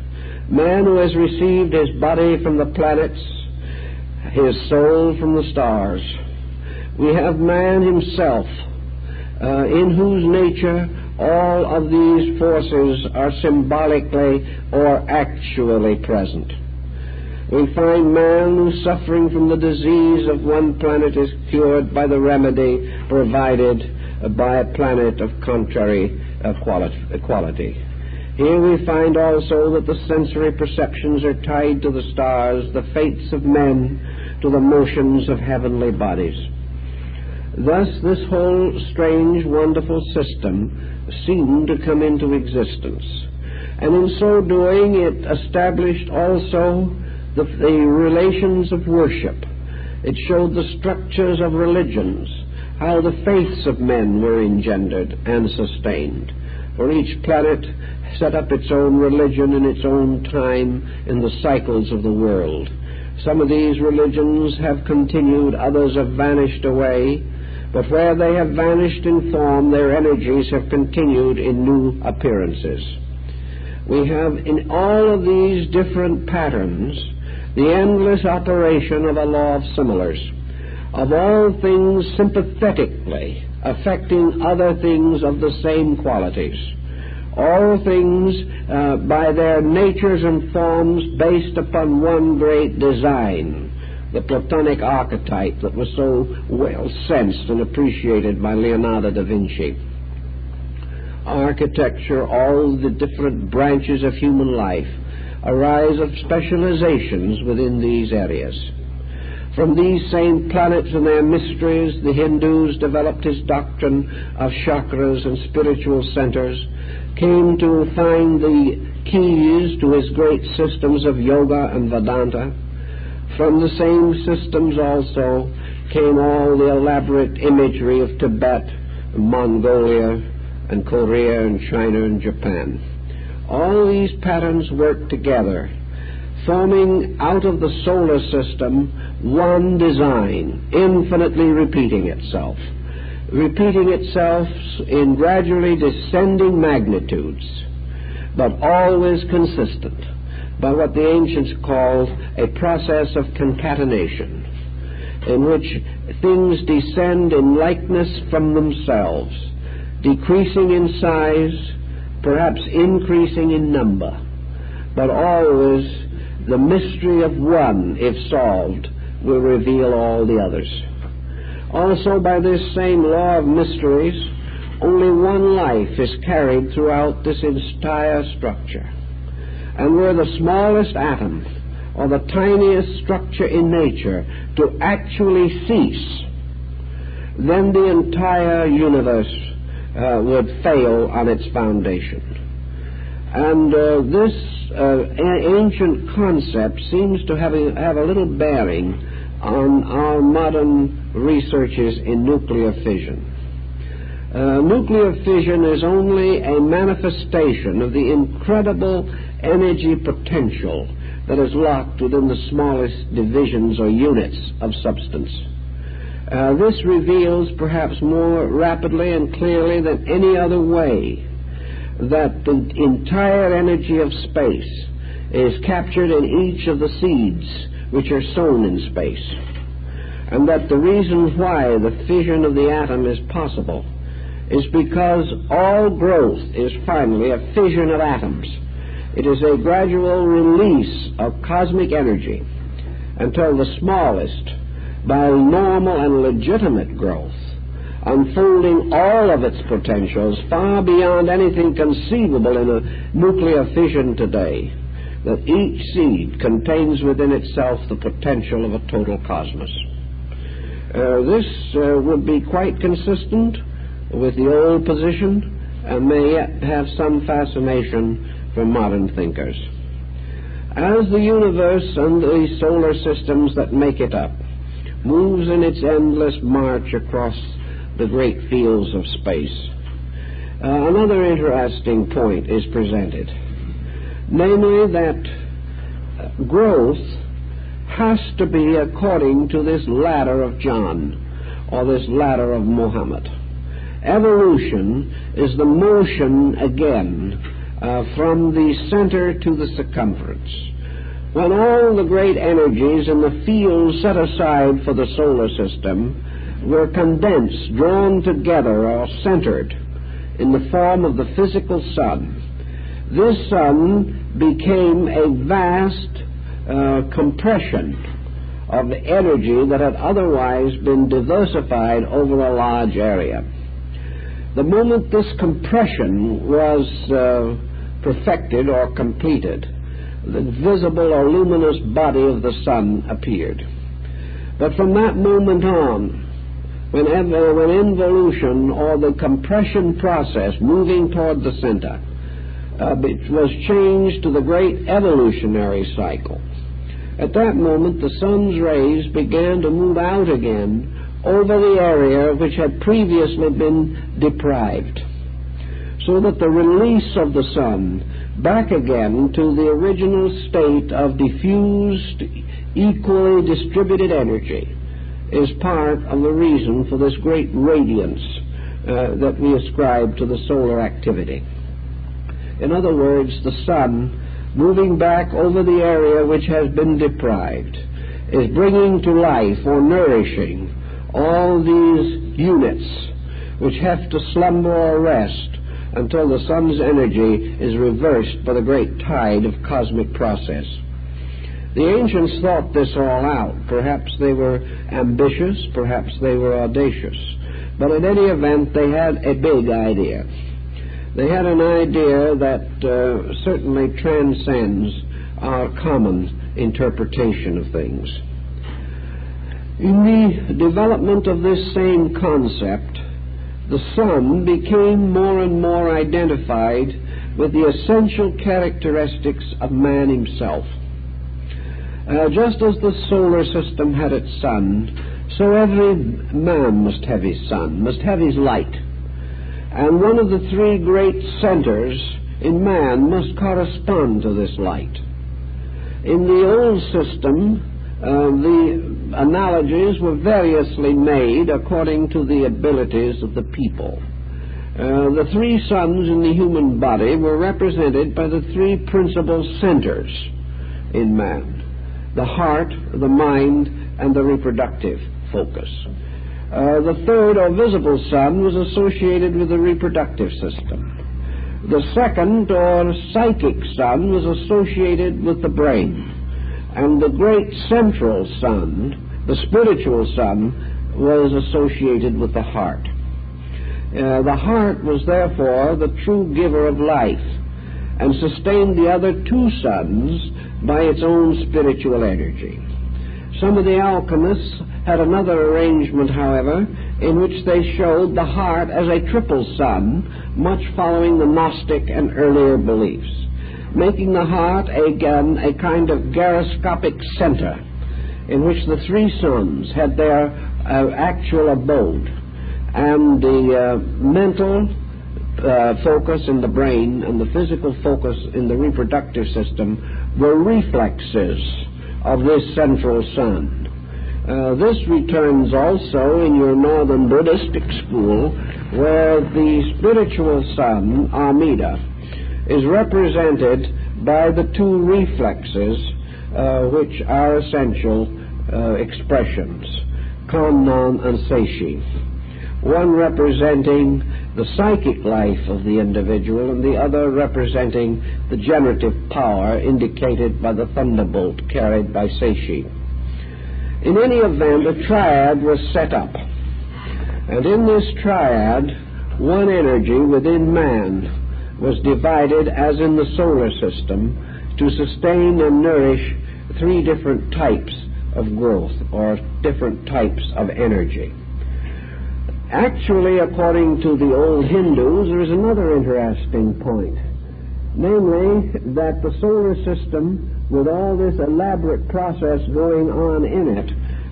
Man who has received his body from the planets, his soul from the stars. We have man himself, in whose nature all of these forces are symbolically or actually present. We find man who, suffering from the disease of one planet, is cured by the remedy provided by a planet of contrary quality. Here we find also that the sensory perceptions are tied to the stars, the fates of men to the motions of heavenly bodies. Thus this whole strange, wonderful system seemed to come into existence. And in so doing, it established also the relations of worship. It showed the structures of religions, how the faiths of men were engendered and sustained. For each planet set up its own religion in its own time in the cycles of the world. Some of these religions have continued, others have vanished away, but where they have vanished in form, their energies have continued in new appearances. We have in all of these different patterns the endless operation of a law of similars, of all things sympathetically affecting other things of the same qualities. All things by their natures and forms based upon one great design, the Platonic archetype that was so well sensed and appreciated by Leonardo da Vinci. Architecture, all the different branches of human life, arise of specializations within these areas. From these same planets and their mysteries, the Hindus developed his doctrine of chakras and spiritual centers, came to find the keys to his great systems of yoga and Vedanta. From the same systems also came all the elaborate imagery of Tibet, Mongolia, and Korea, and China, and Japan. All these patterns work together, forming out of the solar system one design, infinitely repeating itself in gradually descending magnitudes, but always consistent. by what the ancients called a process of concatenation, in which things descend in likeness from themselves, decreasing in size, perhaps increasing in number, but always the mystery of one, if solved, will reveal all the others. Also, by this same law of mysteries, only one life is carried throughout this entire structure. And were the smallest atom or the tiniest structure in nature to actually cease, then the entire universe would fail on its foundation. And this ancient concept seems to have a little bearing on our modern researches in nuclear fission. Nuclear fission is only a manifestation of the incredible energy potential that is locked within the smallest divisions or units of substance. This reveals perhaps more rapidly and clearly than any other way that the entire energy of space is captured in each of the seeds which are sown in space, and that the reason why the fission of the atom is possible is because all growth is finally a fission of atoms. It is a gradual release of cosmic energy until the smallest, by normal and legitimate growth, unfolding all of its potentials far beyond anything conceivable in a nuclear fission today, that each seed contains within itself the potential of a total cosmos. This would be quite consistent with the old position and may yet have some fascination for modern thinkers. As the universe and the solar systems that make it up moves in its endless march across the great fields of space, another interesting point is presented, namely that growth has to be according to this ladder of John, or this ladder of Muhammad. Evolution is the motion again from the center to the circumference. When all the great energies in the field set aside for the solar system were condensed, drawn together, or centered in the form of the physical sun, this sun became a vast compression of the energy that had otherwise been diversified over a large area. The moment this compression was perfected or completed, the visible or luminous body of the sun appeared. But from that moment on, when involution, or the compression process moving toward the center, it was changed to the great evolutionary cycle. At that moment, the sun's rays began to move out again over the area which had previously been deprived, so that the release of the sun back again to the original state of diffused, equally distributed energy is part of the reason for this great radiance that we ascribe to the solar activity. In other words, the sun, moving back over the area which has been deprived, is bringing to life or nourishing all these units which have to slumber or rest until the sun's energy is reversed by the great tide of cosmic process. The ancients thought this all out. Perhaps they were ambitious, perhaps they were audacious, but in any event they had a big idea. They had an idea that certainly transcends our common interpretation of things. In the development of this same concept, the sun became more and more identified with the essential characteristics of man himself. Just as the solar system had its sun, so every man must have his sun, must have his light. And one of the three great centers in man must correspond to this light. In the old system, the analogies were variously made according to the abilities of the people. The three suns in the human body were represented by the three principal centers in man: the heart, the mind, and the reproductive focus. The third, or visible sun, was associated with the reproductive system. The second, or psychic sun, was associated with the brain. And the great central sun, the spiritual sun, was associated with the heart. The heart was therefore the true giver of life, and sustained the other two suns by its own spiritual energy. Some of the alchemists had another arrangement, however, in which they showed the heart as a triple sun, much following the Gnostic and earlier beliefs, making the heart again a kind of gyroscopic center in which the three suns had their actual abode, and the mental focus in the brain and the physical focus in the reproductive system were reflexes of this central sun. This returns also in your northern Buddhistic school, where the spiritual sun, Amida, is represented by the two reflexes which are essential expressions, Kannan and Seishi, one representing the psychic life of the individual and the other representing the generative power indicated by the thunderbolt carried by Seishi. In any event, a triad was set up, and in this triad, one energy within man was divided, as in the solar system, to sustain and nourish three different types of growth, or different types of energy. Actually, according to the old Hindus, there is another interesting point, namely that the solar system, with all this elaborate process going on in it,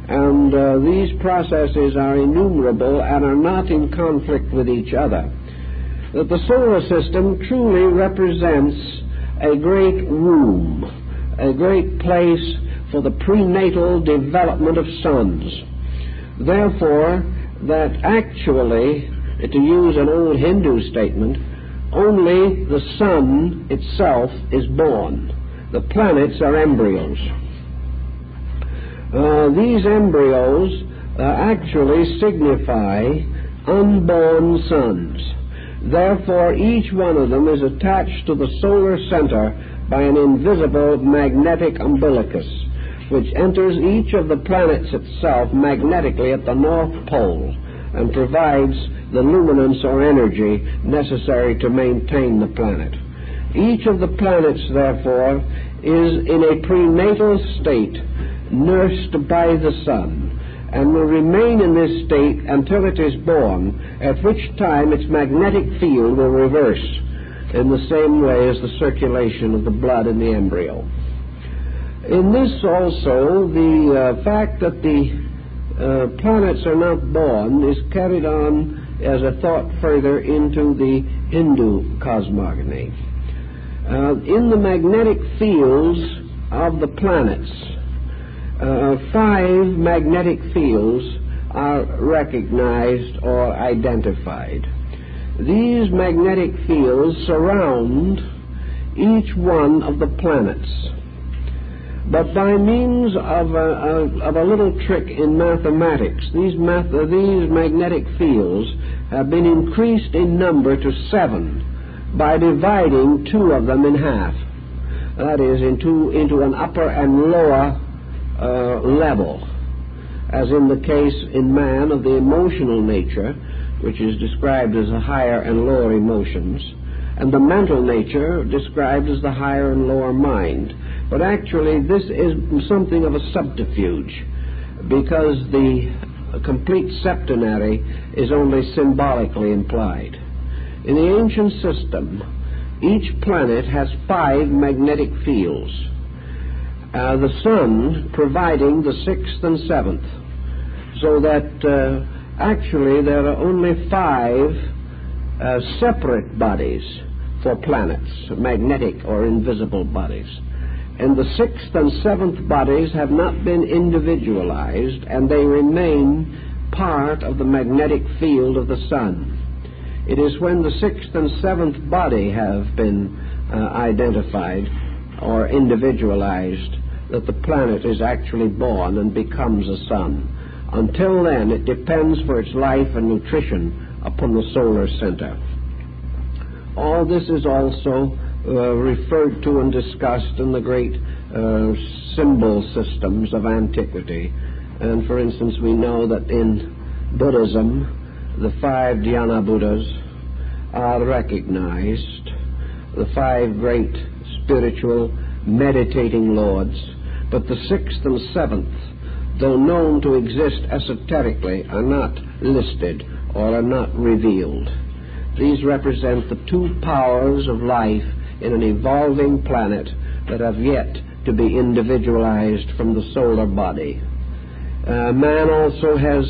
and these processes are innumerable and are not in conflict with each other, that the solar system truly represents a great womb, a great place for the prenatal development of sons. Therefore, that actually, to use an old Hindu statement, only the sun itself is born. The planets are embryos. These embryos actually signify unborn sons. Therefore, each one of them is attached to the solar center by an invisible magnetic umbilicus, which enters each of the planets itself magnetically at the North Pole and provides the luminance or energy necessary to maintain the planet. Each of the planets, therefore, is in a prenatal state, nursed by the sun, and will remain in this state until it is born, at which time its magnetic field will reverse in the same way as the circulation of the blood in the embryo. In this also, the fact that the planets are not born is carried on as a thought further into the Hindu cosmogony. In the magnetic fields of the planets, 5 magnetic fields are recognized or identified. These magnetic fields surround each one of the planets. But by means of a little trick in mathematics, these magnetic fields have been increased in number to 7 by dividing 2 of them in half. That is, into an upper and lower level, as in the case in man of the emotional nature, which is described as the higher and lower emotions, and the mental nature described as the higher and lower mind. But actually this is something of a subterfuge, because the complete septenary is only symbolically implied. In the ancient system, each planet has 5 magnetic fields, the sun providing the 6th and 7th, so that actually there are only 5 separate bodies for planets, magnetic or invisible bodies. And the 6th and 7th bodies have not been individualized, and they remain part of the magnetic field of the sun. It is when the 6th and 7th body have been identified, or individualized that the planet is actually born and becomes a sun. Until then, it depends for its life and nutrition upon the solar center. All this is also referred to and discussed in the great symbol systems of antiquity. And for instance, we know that in Buddhism, the 5 Dhyana Buddhas are recognized, the 5 great spiritual meditating lords, but the 6th and 7th, though known to exist esoterically, are not listed or are not revealed. These represent the 2 powers of life in an evolving planet that have yet to be individualized from the solar body. Man also has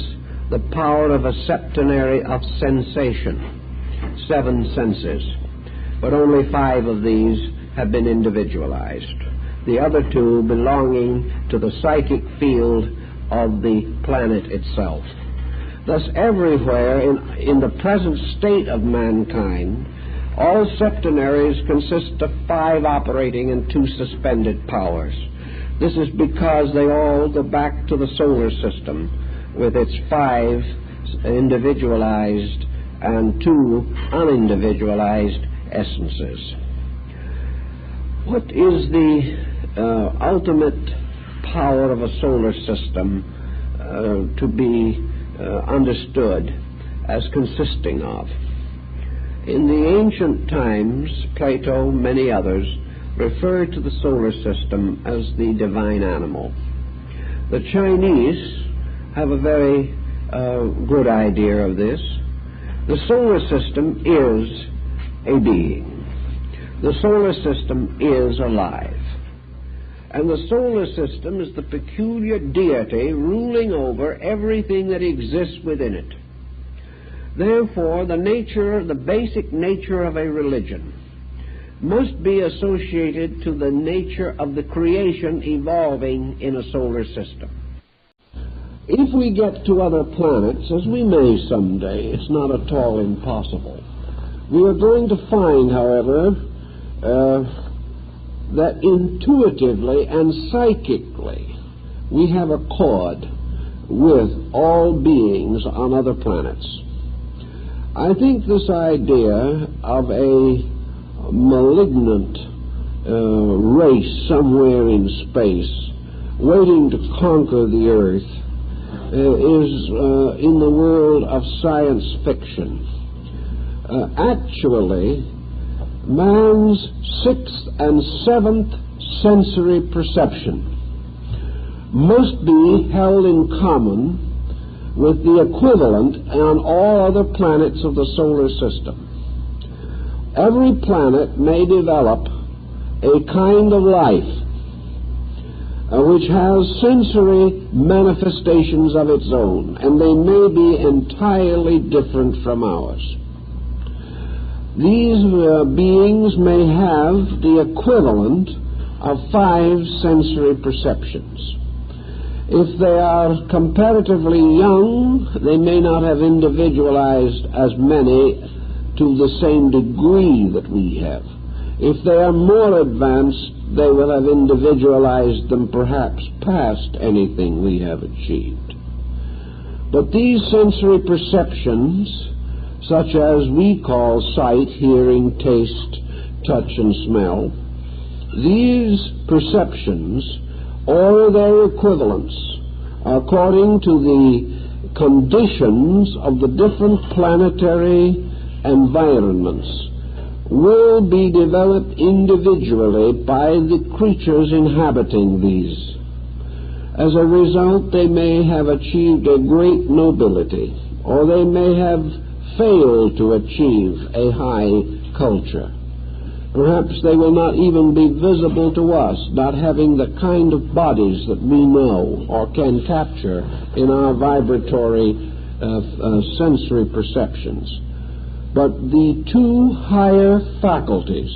the power of a septenary of sensation, 7 senses, but only 5 of these have been individualized, the other 2 belonging to the psychic field of the planet itself. Thus, everywhere in the present state of mankind, all septenaries consist of 5 operating and 2 suspended powers. This is because they all go back to the solar system with its 5 individualized and 2 unindividualized essences. What is the ultimate power of a solar system to be understood as consisting of? In the ancient times, Plato, many others, referred to the solar system as the divine animal. The Chinese have a very good idea of this. The solar system is a being. The solar system is alive. And the solar system is the peculiar deity ruling over everything that exists within it. Therefore, the basic nature of a religion must be associated to the nature of the creation evolving in a solar system. If we get to other planets, as we may someday, it's not at all impossible, we are going to find, however, that intuitively and psychically we have accord with all beings on other planets. I think this idea of a malignant race somewhere in space waiting to conquer the earth is in the world of science fiction. Actually, man's 6th and 7th sensory perception must be held in common with the equivalent on all other planets of the solar system. Every planet may develop a kind of life which has sensory manifestations of its own, and they may be entirely different from ours. These beings may have the equivalent of 5 sensory perceptions. If they are comparatively young, they may not have individualized as many to the same degree that we have. If they are more advanced, they will have individualized them perhaps past anything we have achieved. But these sensory perceptions, such as we call sight, hearing, taste, touch, and smell, these perceptions, or their equivalents, according to the conditions of the different planetary environments, will be developed individually by the creatures inhabiting these. As a result, they may have achieved a great nobility, or they may have failed to achieve a high culture. Perhaps they will not even be visible to us, not having the kind of bodies that we know or can capture in our vibratory sensory perceptions. But the 2 higher faculties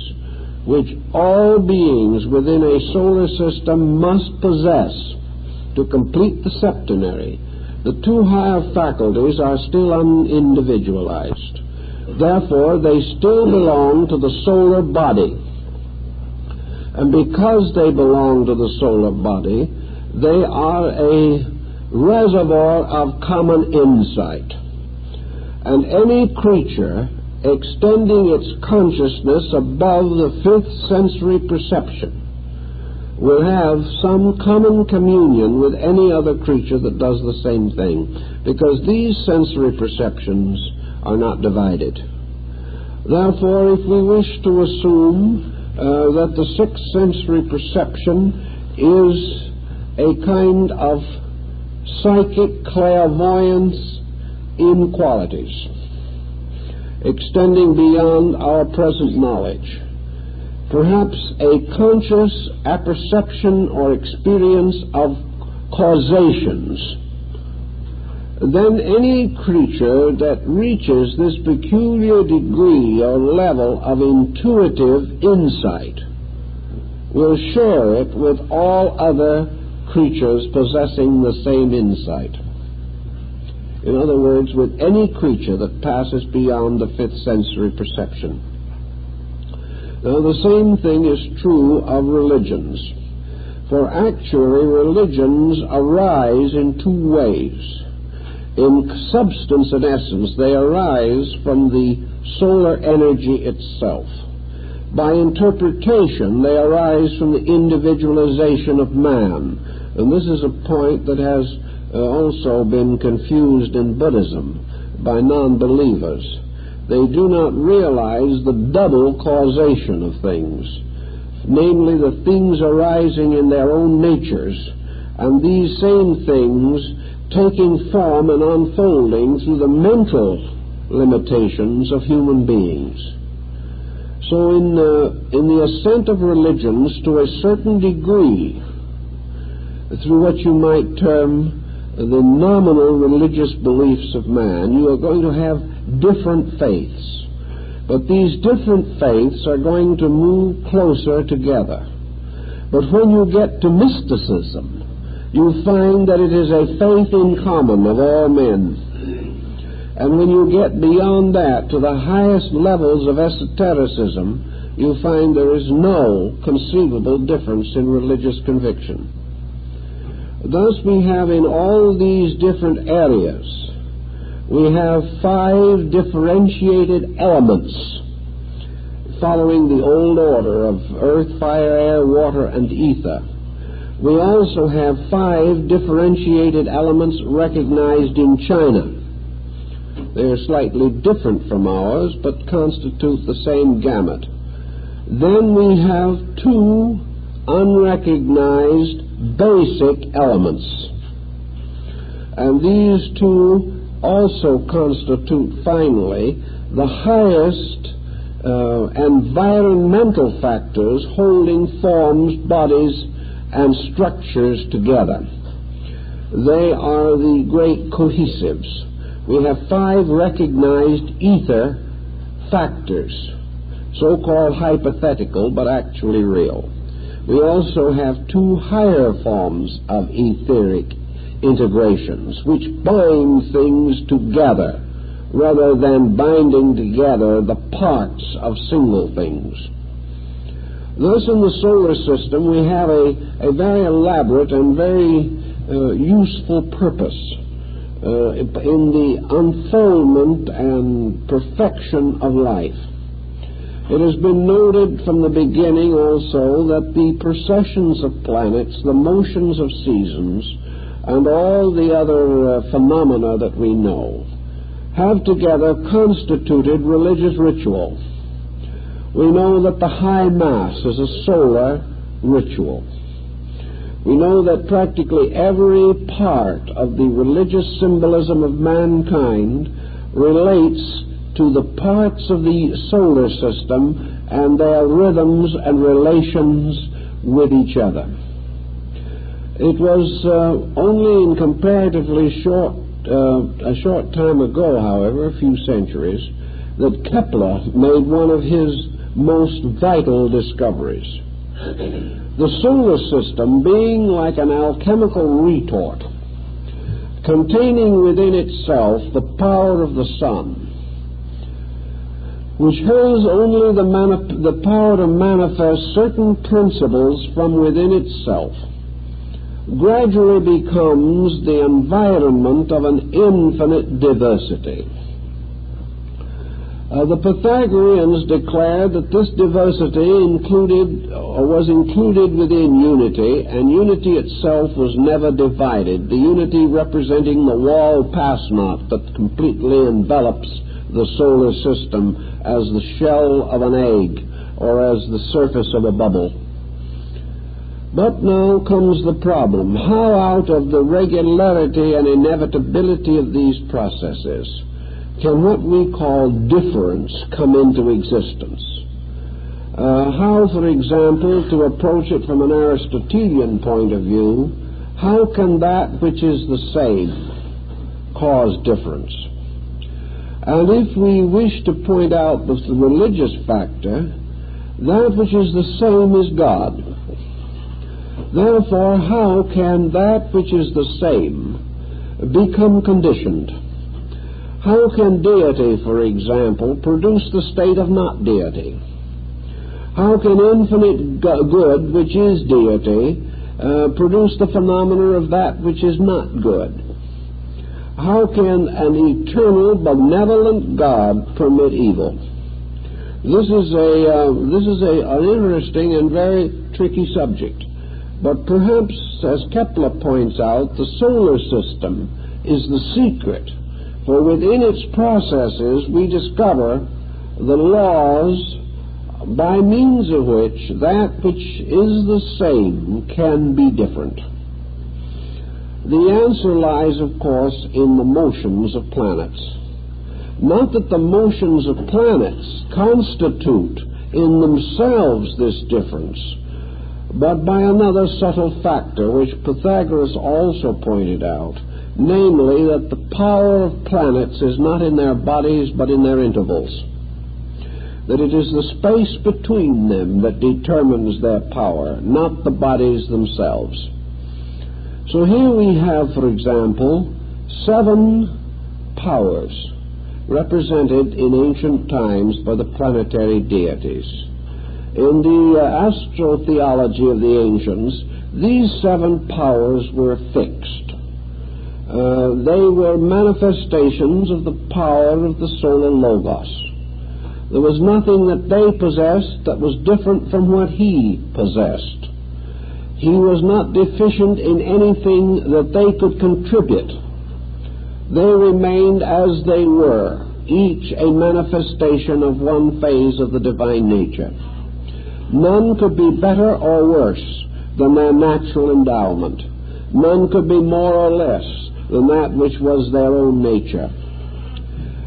which all beings within a solar system must possess to complete the septenary, the 2 higher faculties are still unindividualized. Therefore, they still belong to the solar body. And because they belong to the solar body, they are a reservoir of common insight. And any creature extending its consciousness above the fifth sensory perception will have some common communion with any other creature that does the same thing, because these sensory perceptions are not divided. Therefore, if we wish to assume that the sixth sensory perception is a kind of psychic clairvoyance in qualities, extending beyond our present knowledge, perhaps a conscious apperception or experience of causations, then any creature that reaches this peculiar degree or level of intuitive insight will share it with all other creatures possessing the same insight. In other words, with any creature that passes beyond the fifth sensory perception. Now, the same thing is true of religions. For actually, religions arise in two ways. In substance and essence, they arise from the solar energy itself. By interpretation, they arise from the individualization of man. And this is a point that has also been confused in Buddhism by non-believers. They do not realize the double causation of things, namely the things arising in their own natures, and these same things taking form and unfolding through the mental limitations of human beings. So in the ascent of religions to a certain degree, through what you might term the nominal religious beliefs of man, you are going to have different faiths. But these different faiths are going to move closer together. But when you get to mysticism, you find that it is a faith in common of all men. And when you get beyond that to the highest levels of esotericism, you find there is no conceivable difference in religious conviction. Thus we have in all these different areas, we have 5 differentiated elements following the old order of earth, fire, air, water, and ether. We also have 5 differentiated elements recognized in China. They are slightly different from ours, but constitute the same gamut. Then we have 2 unrecognized basic elements. And these 2 also constitute, finally, the highest environmental factors holding forms, bodies, and structures together. They are the great cohesives. We have 5 recognized ether factors, so-called hypothetical, but actually real. We also have 2 higher forms of etheric integrations, which bind things together rather than binding together the parts of single things. Thus, in the solar system, we have a very elaborate and very useful purpose in the unfoldment and perfection of life. It has been noted from the beginning also that the processions of planets, the motions of seasons, and all the other phenomena that we know have together constituted religious ritual. We know that the High Mass is a solar ritual. We know that practically every part of the religious symbolism of mankind relates to the parts of the solar system and their rhythms and relations with each other. It was only in comparatively a short time ago, however, a few centuries, that Kepler made one of his most vital discoveries. The solar system being like an alchemical retort, containing within itself the power of the sun, which has only the power to manifest certain principles from within itself, gradually becomes the environment of an infinite diversity. The Pythagoreans declared that this diversity was included within unity, and unity itself was never divided, the unity representing the wall pass-knot that completely envelops the solar system as the shell of an egg or as the surface of a bubble. But now comes the problem. How out of the regularity and inevitability of these processes can what we call difference come into existence? How, for example, to approach it from an Aristotelian point of view, how can that which is the same cause difference? And if we wish to point out the religious factor, that which is the same is God. Therefore, how can that which is the same become conditioned? How can deity, for example, produce the state of not deity? How can infinite good, which is deity, produce the phenomena of that which is not good? How can an eternal, benevolent God permit evil? This is an interesting and very tricky subject. But perhaps, as Kepler points out, the solar system is the secret. For within its processes we discover the laws by means of which that which is the same can be different. The answer lies, of course, in the motions of planets. Not that the motions of planets constitute in themselves this difference, but by another subtle factor which Pythagoras also pointed out, namely that the power of planets is not in their bodies but in their intervals, that it is the space between them that determines their power, not the bodies themselves. So here we have, for example, 7 powers represented in ancient times by the planetary deities. In the astrotheology of the ancients, these 7 powers were fixed. They were manifestations of the power of the solar logos. There was nothing that they possessed that was different from what he possessed. He was not deficient in anything that they could contribute. They remained as they were, each a manifestation of one phase of the divine nature. None could be better or worse than their natural endowment. None could be more or less than that which was their own nature.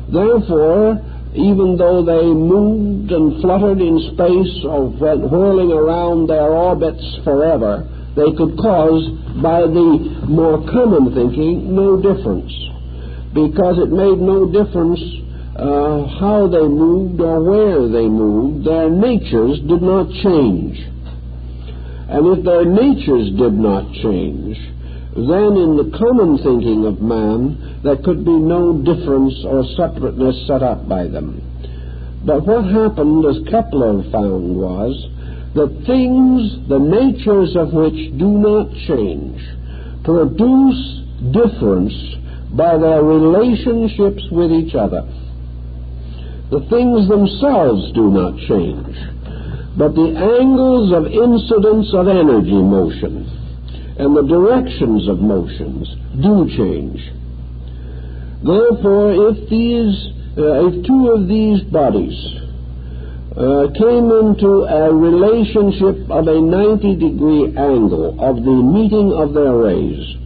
Therefore, even though they moved and fluttered in space or went whirling around their orbits forever, they could cause, by the more common thinking, no difference, because it made no difference how they moved or where they moved. Their natures did not change. And if their natures did not change, then in the common thinking of man, there could be no difference or separateness set up by them. But what happened, as Kepler found, was that things, the natures of which do not change, produce difference by their relationships with each other. The things themselves do not change, but the angles of incidence of energy motion and the directions of motions do change. Therefore, if 2 of these bodies came into a relationship of a 90-degree angle of the meeting of their rays,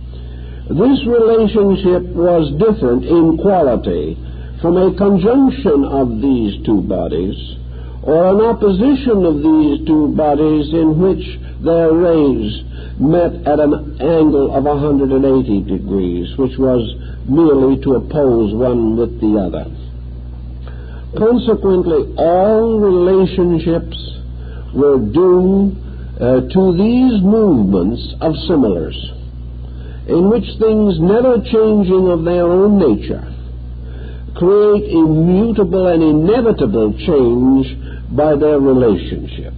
this relationship was different in quality from a conjunction of these 2 bodies or an opposition of these 2 bodies in which their rays met at an angle of 180 degrees, which was merely to oppose one with the other. Consequently, all relationships were due to these movements of similars, in which things never changing of their own nature create immutable and inevitable change by their relationship.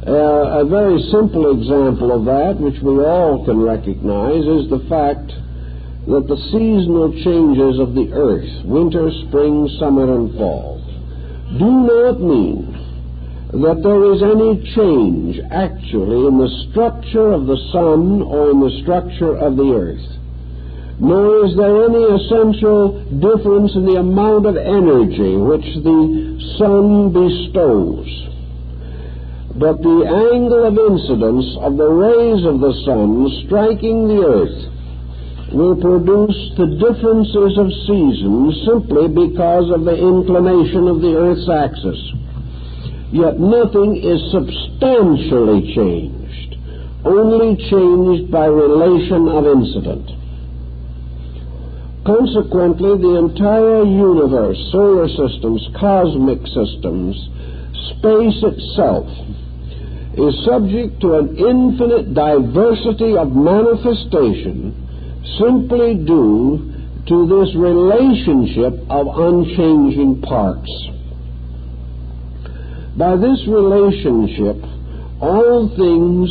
A very simple example of that, which we all can recognize, is the fact that the seasonal changes of the earth, winter, spring, summer, and fall, do not mean that there is any change actually in the structure of the sun or in the structure of the earth, nor is there any essential difference in the amount of energy which the sun bestows. But the angle of incidence of the rays of the sun striking the earth will produce the differences of seasons simply because of the inclination of the earth's axis. Yet nothing is substantially changed, only changed by relation of incident. Consequently, the entire universe, solar systems, cosmic systems, space itself, is subject to an infinite diversity of manifestation simply due to this relationship of unchanging parts. By this relationship, all things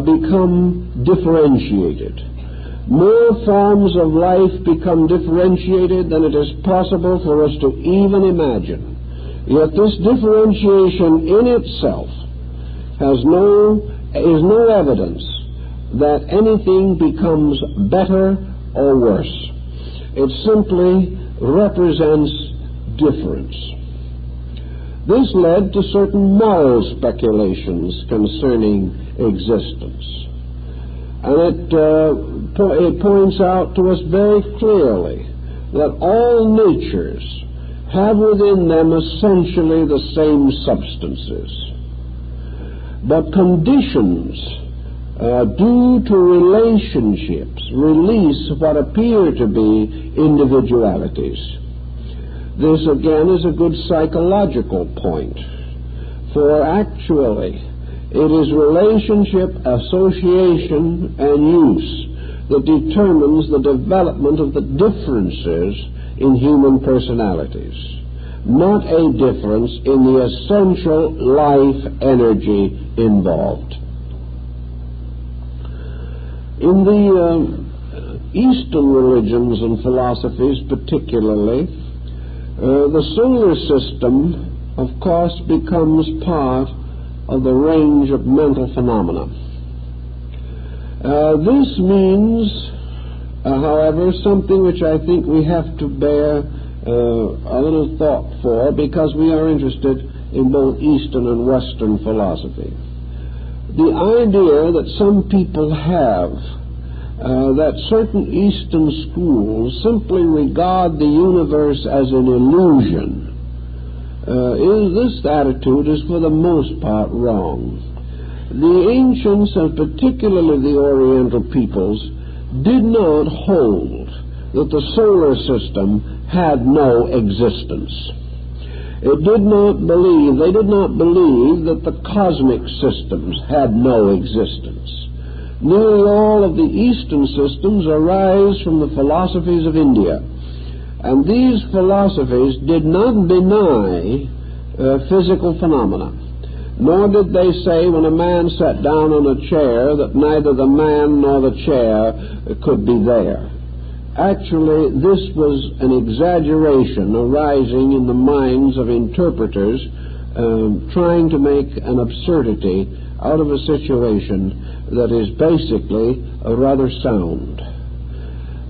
become differentiated. More forms of life become differentiated than it is possible for us to even imagine. Yet this differentiation in itself is no evidence that anything becomes better or worse. It simply represents difference. This led to certain moral speculations concerning existence. And it points out to us very clearly that all natures have within them essentially the same substances. But conditions due to relationships release what appear to be individualities. This again is a good psychological point, for actually it is relationship, association, and use that determines the development of the differences in human personalities, not a difference in the essential life energy involved. In the Eastern religions and philosophies particularly, the solar system, of course, becomes part of the range of mental phenomena. This means, however, something which I think we have to bear a little thought for, because we are interested in both Eastern and Western philosophy. The idea that some people have that certain Eastern schools simply regard the universe as an illusion, this attitude is for the most part wrong. The ancients, and particularly the Oriental peoples, did not hold that the solar system had no existence. They did not believe that the cosmic systems had no existence. Nearly all of the Eastern systems arise from the philosophies of India, and these philosophies did not deny physical phenomena, nor did they say when a man sat down on a chair that neither the man nor the chair could be there. Actually, this was an exaggeration arising in the minds of interpreters trying to make an absurdity out of a situation that is basically rather sound.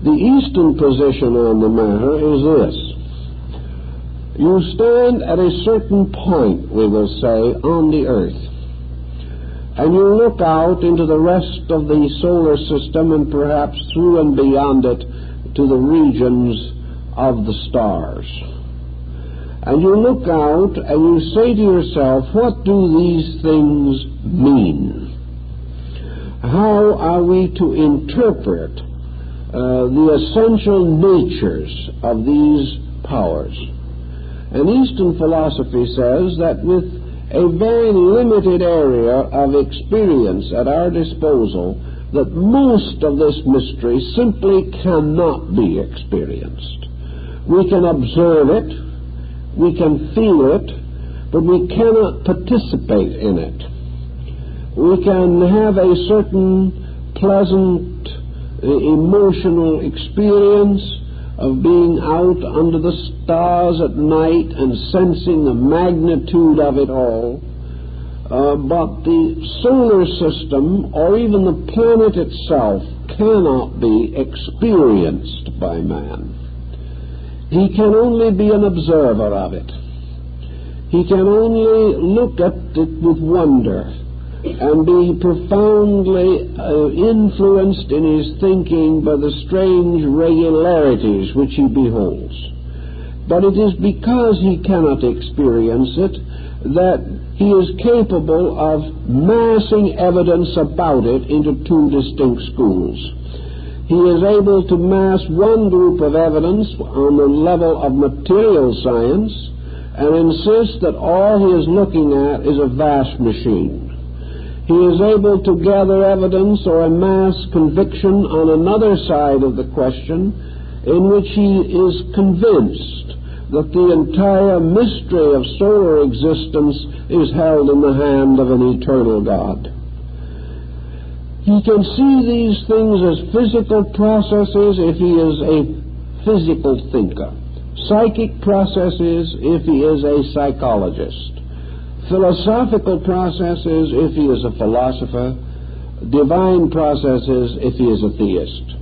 The Eastern position on the matter is this. You stand at a certain point, we will say, on the earth, and you look out into the rest of the solar system and perhaps through and beyond it to the regions of the stars. And you look out and you say to yourself, what do these things mean? How are we to interpret the essential natures of these powers? And Eastern philosophy says that with a very limited area of experience at our disposal, that most of this mystery simply cannot be experienced. We can observe it, we can feel it, but we cannot participate in it. We can have a certain pleasant emotional experience of being out under the stars at night and sensing the magnitude of it all. But the solar system, or even the planet itself, cannot be experienced by man. He can only be an observer of it. He can only look at it with wonder and be profoundly influenced in his thinking by the strange regularities which he beholds. But it is because he cannot experience it that he is capable of massing evidence about it into two distinct schools. He is able to mass one group of evidence on the level of material science and insist that all he is looking at is a vast machine. He is able to gather evidence or amass conviction on another side of the question in which he is convinced that the entire mystery of solar existence is held in the hand of an eternal God. He can see these things as physical processes if he is a physical thinker, psychic processes if he is a psychologist, philosophical processes if he is a philosopher, divine processes if he is a theist.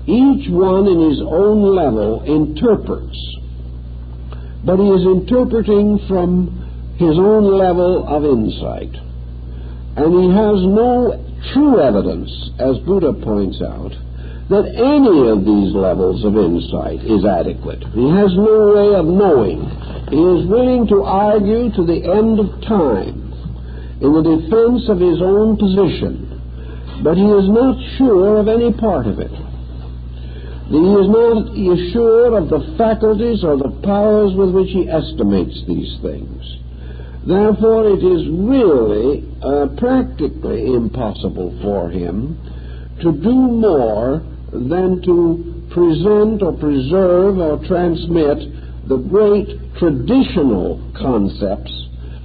Each one in his own level interprets, but he is interpreting from his own level of insight. And he has no true evidence, as Buddha points out, that any of these levels of insight is adequate. He has no way of knowing. He is willing to argue to the end of time in the defense of his own position, but he is not sure of any part of it. He is not sure of the faculties or the powers with which he estimates these things. Therefore, it is really practically impossible for him to do more than to present or preserve or transmit the great traditional concepts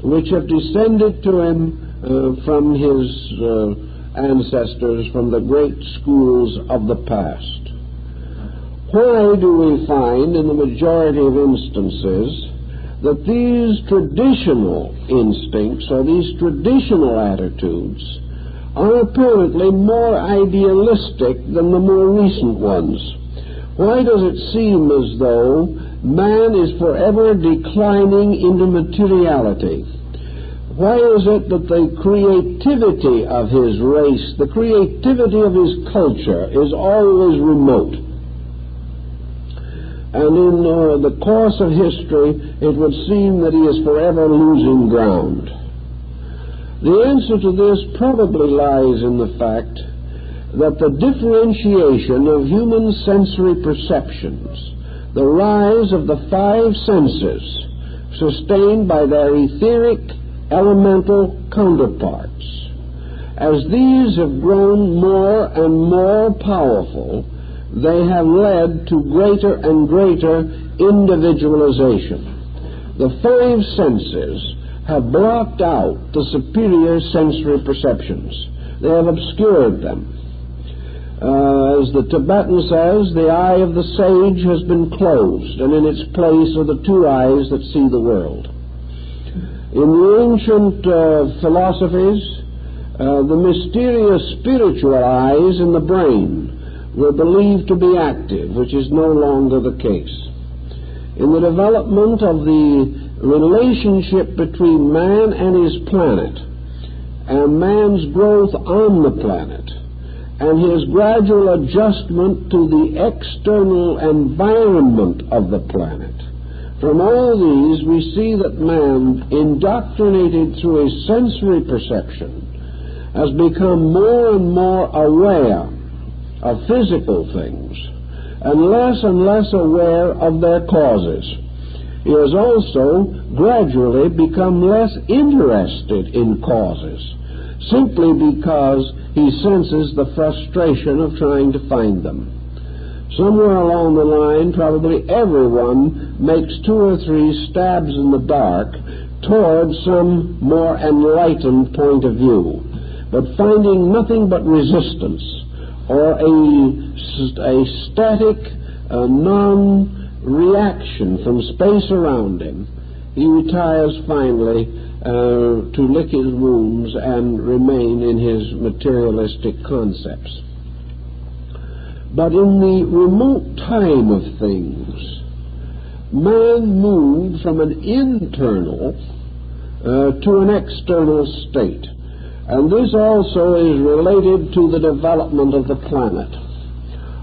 which have descended to him from his ancestors, from the great schools of the past. Why do we find in the majority of instances that these traditional instincts or these traditional attitudes are apparently more idealistic than the more recent ones? Why does it seem as though man is forever declining into materiality? Why is it that the creativity of his race, the creativity of his culture, is always remote? And in the course of history, it would seem that he is forever losing ground. The answer to this probably lies in the fact that the differentiation of human sensory perceptions, the rise of the five senses, sustained by their etheric elemental counterparts, as these have grown more and more powerful, they have led to greater and greater individualization. The five senses have blocked out the superior sensory perceptions. They have obscured them. As the Tibetan says, the eye of the sage has been closed, and in its place are the two eyes that see the world. In the ancient philosophies, the mysterious spiritual eyes in the brain were believed to be active, which is no longer the case. In the development of the relationship between man and his planet, and man's growth on the planet, and his gradual adjustment to the external environment of the planet, from all these we see that man, indoctrinated through his sensory perception, has become more and more aware of physical things and less aware of their causes. He has also gradually become less interested in causes, simply because he senses the frustration of trying to find them. Somewhere along the line, probably everyone makes 2 or 3 stabs in the dark toward some more enlightened point of view, but finding nothing but resistance or a static non-reaction from space around him, he retires finally to lick his wounds and remain in his materialistic concepts. But in the remote time of things, man moved from an internal to an external state. And this also is related to the development of the planet.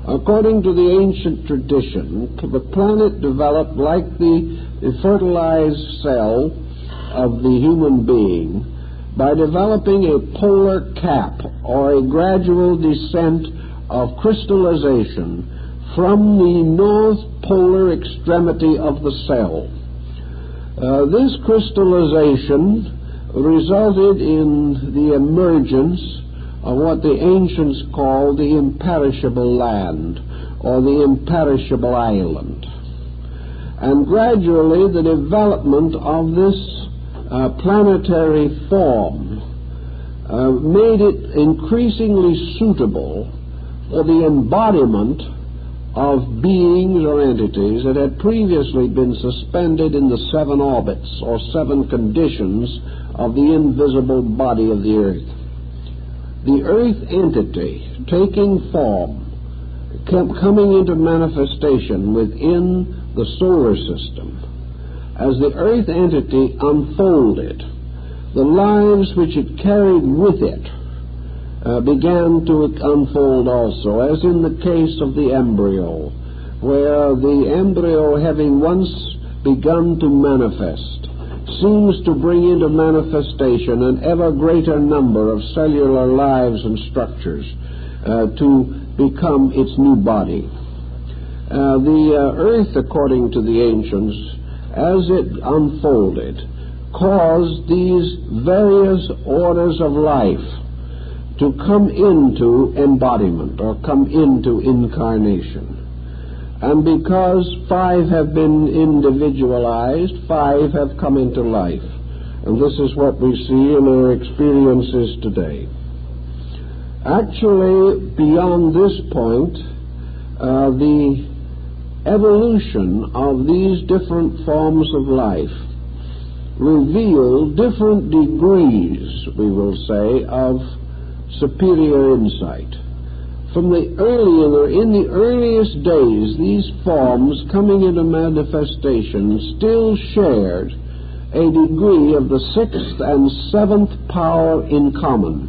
According to the ancient tradition, the planet developed like the fertilized cell of the human being by developing a polar cap, or a gradual descent of crystallization from the north polar extremity of the cell. This crystallization resulted in the emergence of what the ancients called the imperishable land, or the imperishable island. And gradually the development of this planetary form made it increasingly suitable for the embodiment of beings or entities that had previously been suspended in the 7 orbits, or 7 conditions of the invisible body of the earth. The earth entity taking form, coming into manifestation within the solar system. As the earth entity unfolded, the lives which it carried with it began to unfold also, as in the case of the embryo, where the embryo, having once begun to manifest, seems to bring into manifestation an ever greater number of cellular lives and structures to become its new body. The earth, according to the ancients, as it unfolded, caused these various orders of life to come into embodiment, or come into incarnation. And because 5 have been individualized, 5 have come into life. And this is what we see in our experiences today. Actually, beyond this point, the evolution of these different forms of life reveal different degrees, we will say, of superior insight. From the in the earliest days, these forms coming into manifestation still shared a degree of the 6th and 7th power in common,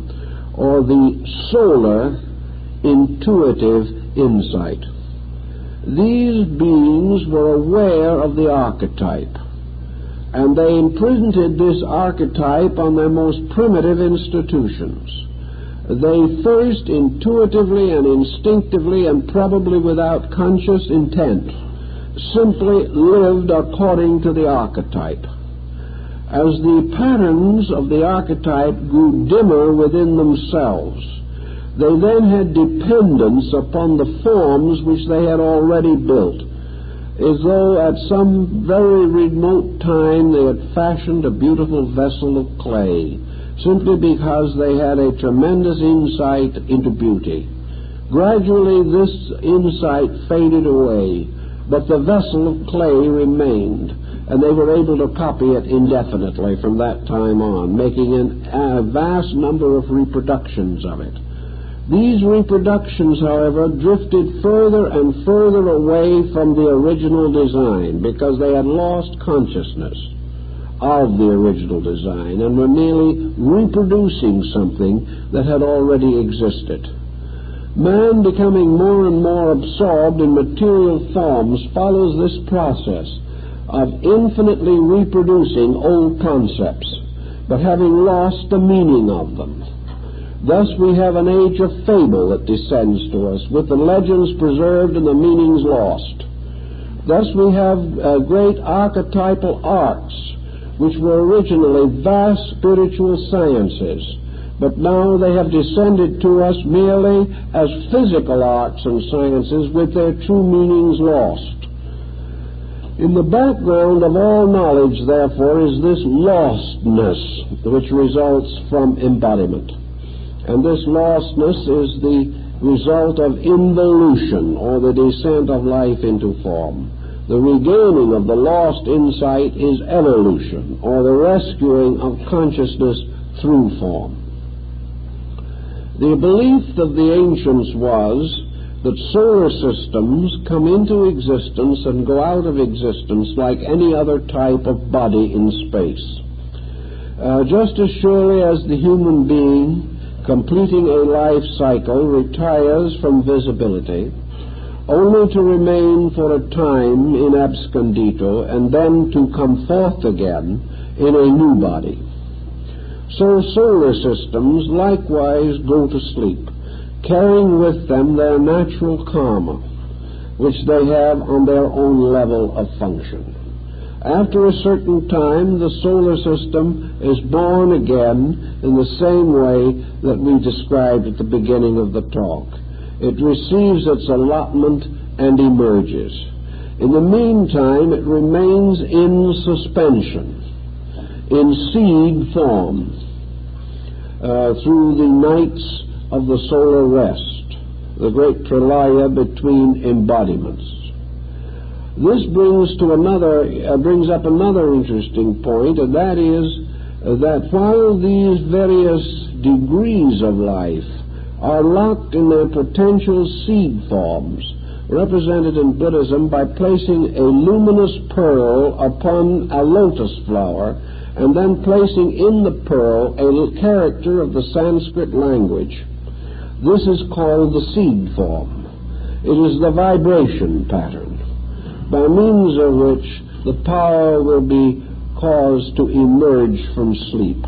or the solar intuitive insight. These beings were aware of the archetype, and they imprinted this archetype on their most primitive institutions. They first intuitively and instinctively, and probably without conscious intent, simply lived according to the archetype. As the patterns of the archetype grew dimmer within themselves, they then had dependence upon the forms which they had already built, as though at some very remote time they had fashioned a beautiful vessel of clay, simply because they had a tremendous insight into beauty. Gradually this insight faded away, but the vessel of clay remained, and they were able to copy it indefinitely from that time on, making a vast number of reproductions of it. These reproductions, however, drifted further and further away from the original design, because they had lost consciousness of the original design and were merely reproducing something that had already existed. Man, becoming more and more absorbed in material forms, follows this process of infinitely reproducing old concepts, but having lost the meaning of them. Thus we have an age of fable that descends to us, with the legends preserved and the meanings lost. Thus we have great archetypal arts, which were originally vast spiritual sciences, but now they have descended to us merely as physical arts and sciences with their true meanings lost. In the background of all knowledge, therefore, is this lostness which results from embodiment. And this lostness is the result of involution, or the descent of life into form. The regaining of the lost insight is evolution, or the rescuing of consciousness through form. The belief of the ancients was that solar systems come into existence and go out of existence like any other type of body in space. Just as surely as the human being, completing a life cycle, retires from visibility, only to remain for a time in abscondito and then to come forth again in a new body, so solar systems likewise go to sleep, carrying with them their natural karma, which they have on their own level of function. After a certain time, the solar system is born again in the same way that we described at the beginning of the talk. It receives its allotment and emerges. In the meantime, it remains in suspension, in seed form, through the nights of the solar rest, the great pralaya between embodiments. This brings up another interesting point, and that is that while these various degrees of life are locked in their potential seed forms, represented in Buddhism by placing a luminous pearl upon a lotus flower, and then placing in the pearl a character of the Sanskrit language, this is called the seed form. It is the vibration pattern, by means of which the power will be caused to emerge from sleep.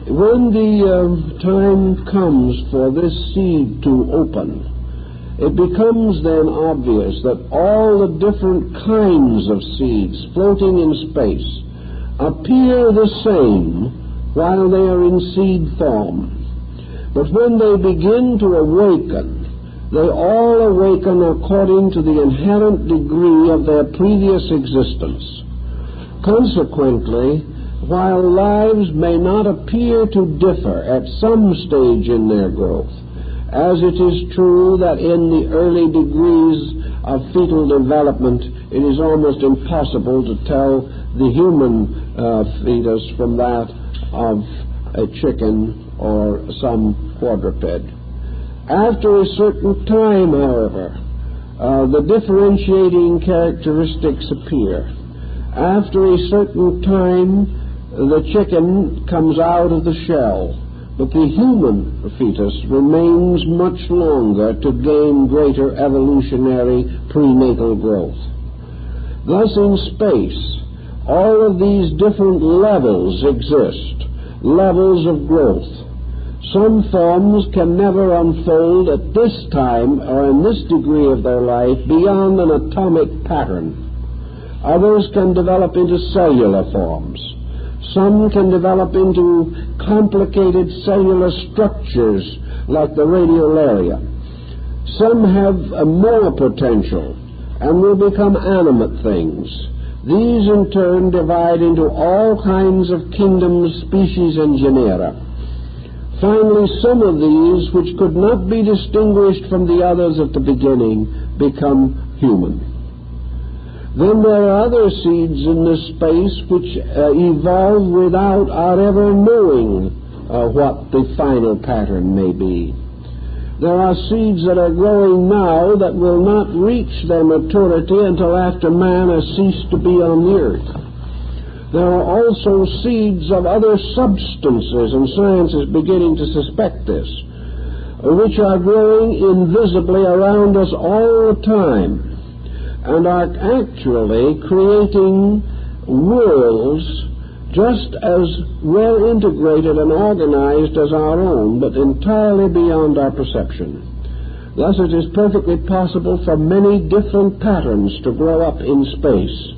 When the time comes for this seed to open, it becomes then obvious that all the different kinds of seeds floating in space appear the same while they are in seed form. But when they begin to awaken, they all awaken according to the inherent degree of their previous existence. Consequently, while lives may not appear to differ at some stage in their growth, as it is true that in the early degrees of fetal development it is almost impossible to tell the human fetus from that of a chicken or some quadruped. After a certain time, however, the differentiating characteristics appear. After a certain time, the chicken comes out of the shell, but the human fetus remains much longer to gain greater evolutionary prenatal growth. Thus, in space, all of these different levels exist, levels of growth. Some forms can never unfold at this time or in this degree of their life beyond an atomic pattern. Others can develop into cellular forms. Some can develop into complicated cellular structures like the radiolaria. Some have more potential and will become animate things. These in turn divide into all kinds of kingdoms, species, and genera. Finally, some of these, which could not be distinguished from the others at the beginning, become human. Then there are other seeds in this space which evolve without our ever knowing what the final pattern may be. There are seeds that are growing now that will not reach their maturity until after man has ceased to be on the earth. There are also seeds of other substances, and science is beginning to suspect this, which are growing invisibly around us all the time and are actually creating worlds just as well integrated and organized as our own, but entirely beyond our perception. Thus it is perfectly possible for many different patterns to grow up in space.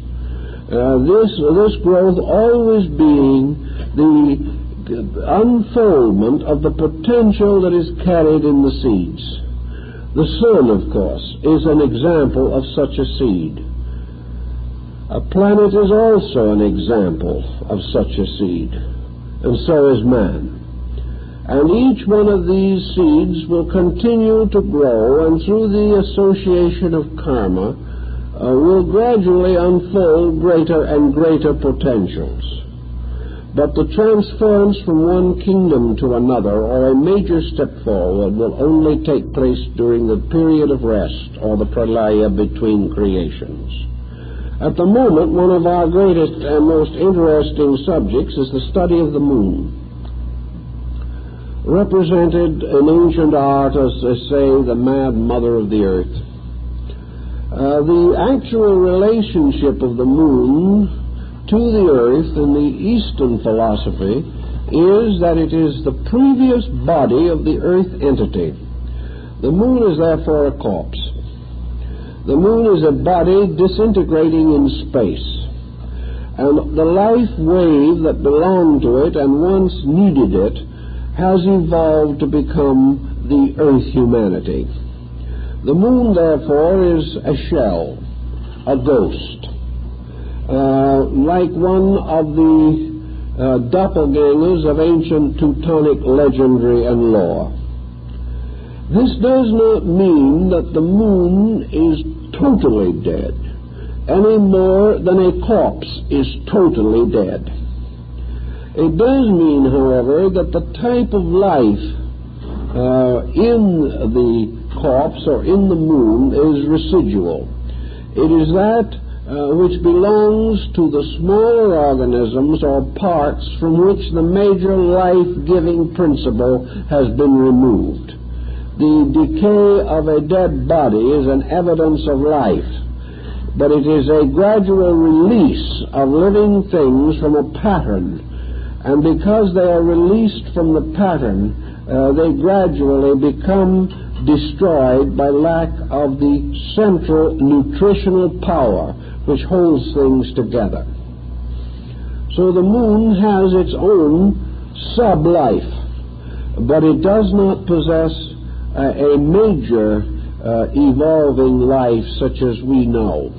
This growth always being the unfoldment of the potential that is carried in the seeds. The sun, of course, is an example of such a seed. A planet is also an example of such a seed, and so is man. And each one of these seeds will continue to grow, and through the association of karma, will gradually unfold greater and greater potentials. But the transference from one kingdom to another, or a major step forward, will only take place during the period of rest, or the pralaya between creations. At the moment, one of our greatest and most interesting subjects is the study of the moon, represented in ancient art as they say, the mad mother of the earth. The actual relationship of the moon to the earth in the Eastern philosophy is that it is the previous body of the earth entity. The moon is therefore a corpse. The moon is a body disintegrating in space, and the life wave that belonged to it and once needed it has evolved to become the earth humanity. The moon, therefore, is a shell, a ghost, like one of the doppelgangers of ancient Teutonic legendary and lore. This does not mean that the moon is totally dead, any more than a corpse is totally dead. It does mean, however, that the type of life in the corpse or in the moon is residual. It is that which belongs to the smaller organisms or parts from which the major life-giving principle has been removed. The decay of a dead body is an evidence of life, but it is a gradual release of living things from a pattern, and because they are released from the pattern, they gradually become destroyed by lack of the central nutritional power which holds things together. So the moon has its own sub-life, but it does not possess a major evolving life such as we know.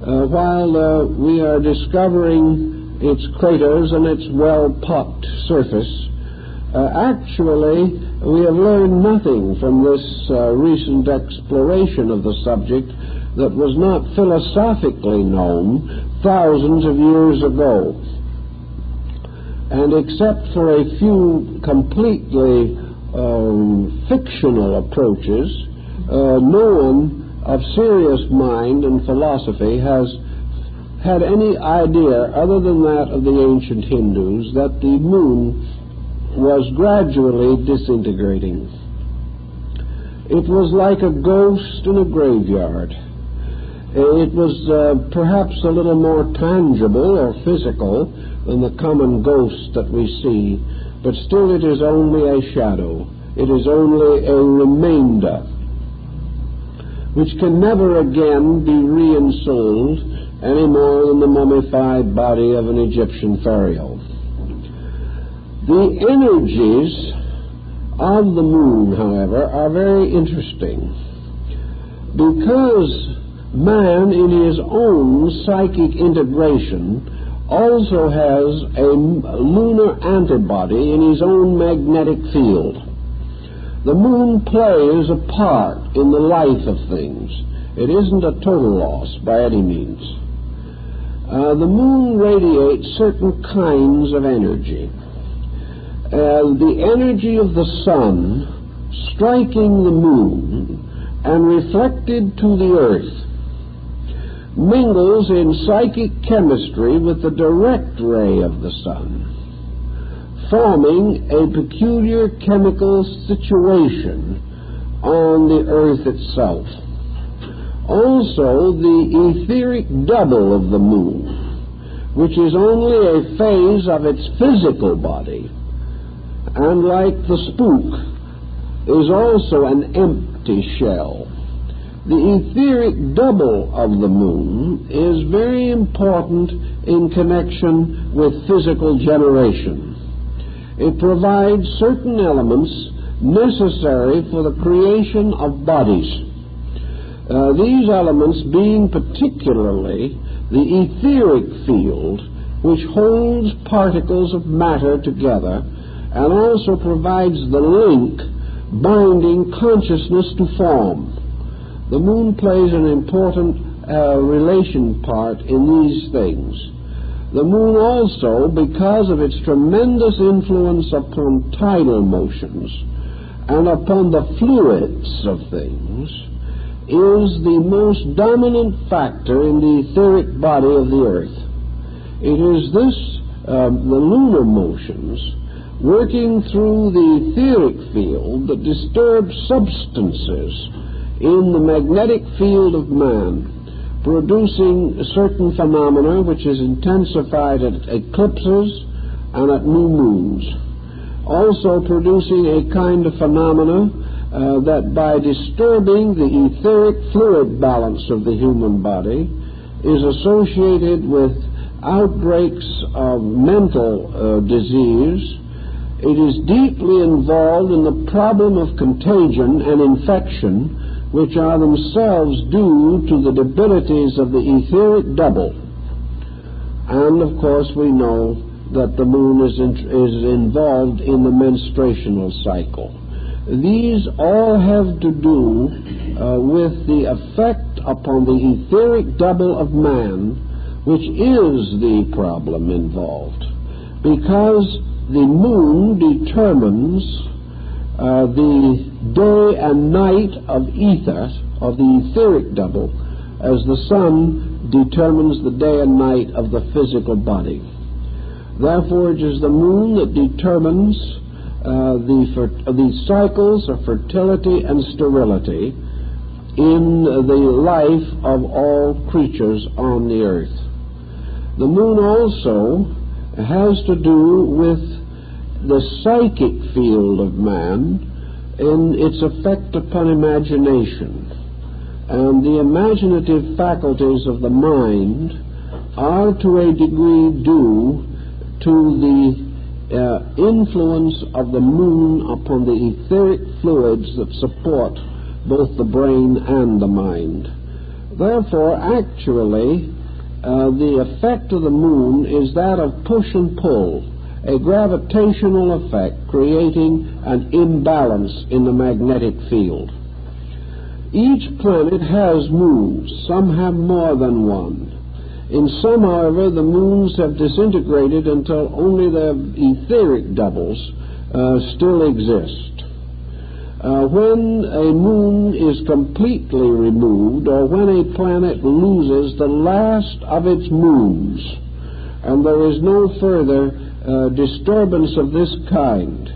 While we are discovering its craters and its well-pocked surface, actually we have learned nothing from this recent exploration of the subject that was not philosophically known thousands of years ago. And except for a few completely fictional approaches, no one of serious mind and philosophy has had any idea other than that of the ancient Hindus that the moon was gradually disintegrating. It was like a ghost in a graveyard. It was perhaps a little more tangible or physical than the common ghost that we see, but still it is only a shadow. It is only a remainder, which can never again be reinsouled any more than the mummified body of an Egyptian pharaoh. The energies of the moon, however, are very interesting, because man, in his own psychic integration, also has a lunar antibody in his own magnetic field. The moon plays a part in the life of things. It isn't a total loss by any means. The moon radiates certain kinds of energy. The energy of the sun striking the moon and reflected to the earth mingles in psychic chemistry with the direct ray of the sun, forming a peculiar chemical situation on the earth itself. Also, the etheric double of the moon, which is only a phase of its physical body, and like the spook, is also an empty shell. The etheric double of the moon is very important in connection with physical generation. It provides certain elements necessary for the creation of bodies. These elements being particularly the etheric field, which holds particles of matter together and also provides the link binding consciousness to form. The moon plays an important relation part in these things. The moon also, because of its tremendous influence upon tidal motions and upon the fluids of things, is the most dominant factor in the etheric body of the earth. It is this, the lunar motions, working through the etheric field that disturbs substances in the magnetic field of man, producing certain phenomena which is intensified at eclipses and at new moons. Also producing a kind of phenomena that by disturbing the etheric fluid balance of the human body is associated with outbreaks of mental disease. It is deeply involved in the problem of contagion and infection, which are themselves due to the debilities of the etheric double. And of course we know that the moon is involved in the menstruational cycle. These all have to do with the effect upon the etheric double of man, which is the problem involved, because the moon determines the day and night of ether, of the etheric double, as the sun determines the day and night of the physical body. Therefore, it is the moon that determines the cycles of fertility and sterility in the life of all creatures on the earth. The moon also has to do with the psychic field of man in its effect upon imagination. And the imaginative faculties of the mind are to a degree due to the influence of the moon upon the etheric fluids that support both the brain and the mind. Therefore, actually, the effect of the moon is that of push and pull, a gravitational effect creating an imbalance in the magnetic field. Each planet has moons. Some have more than one. In some, however, the moons have disintegrated until only their etheric doubles still exist. When a moon is completely removed, or when a planet loses the last of its moons, and there is no further disturbance of this kind,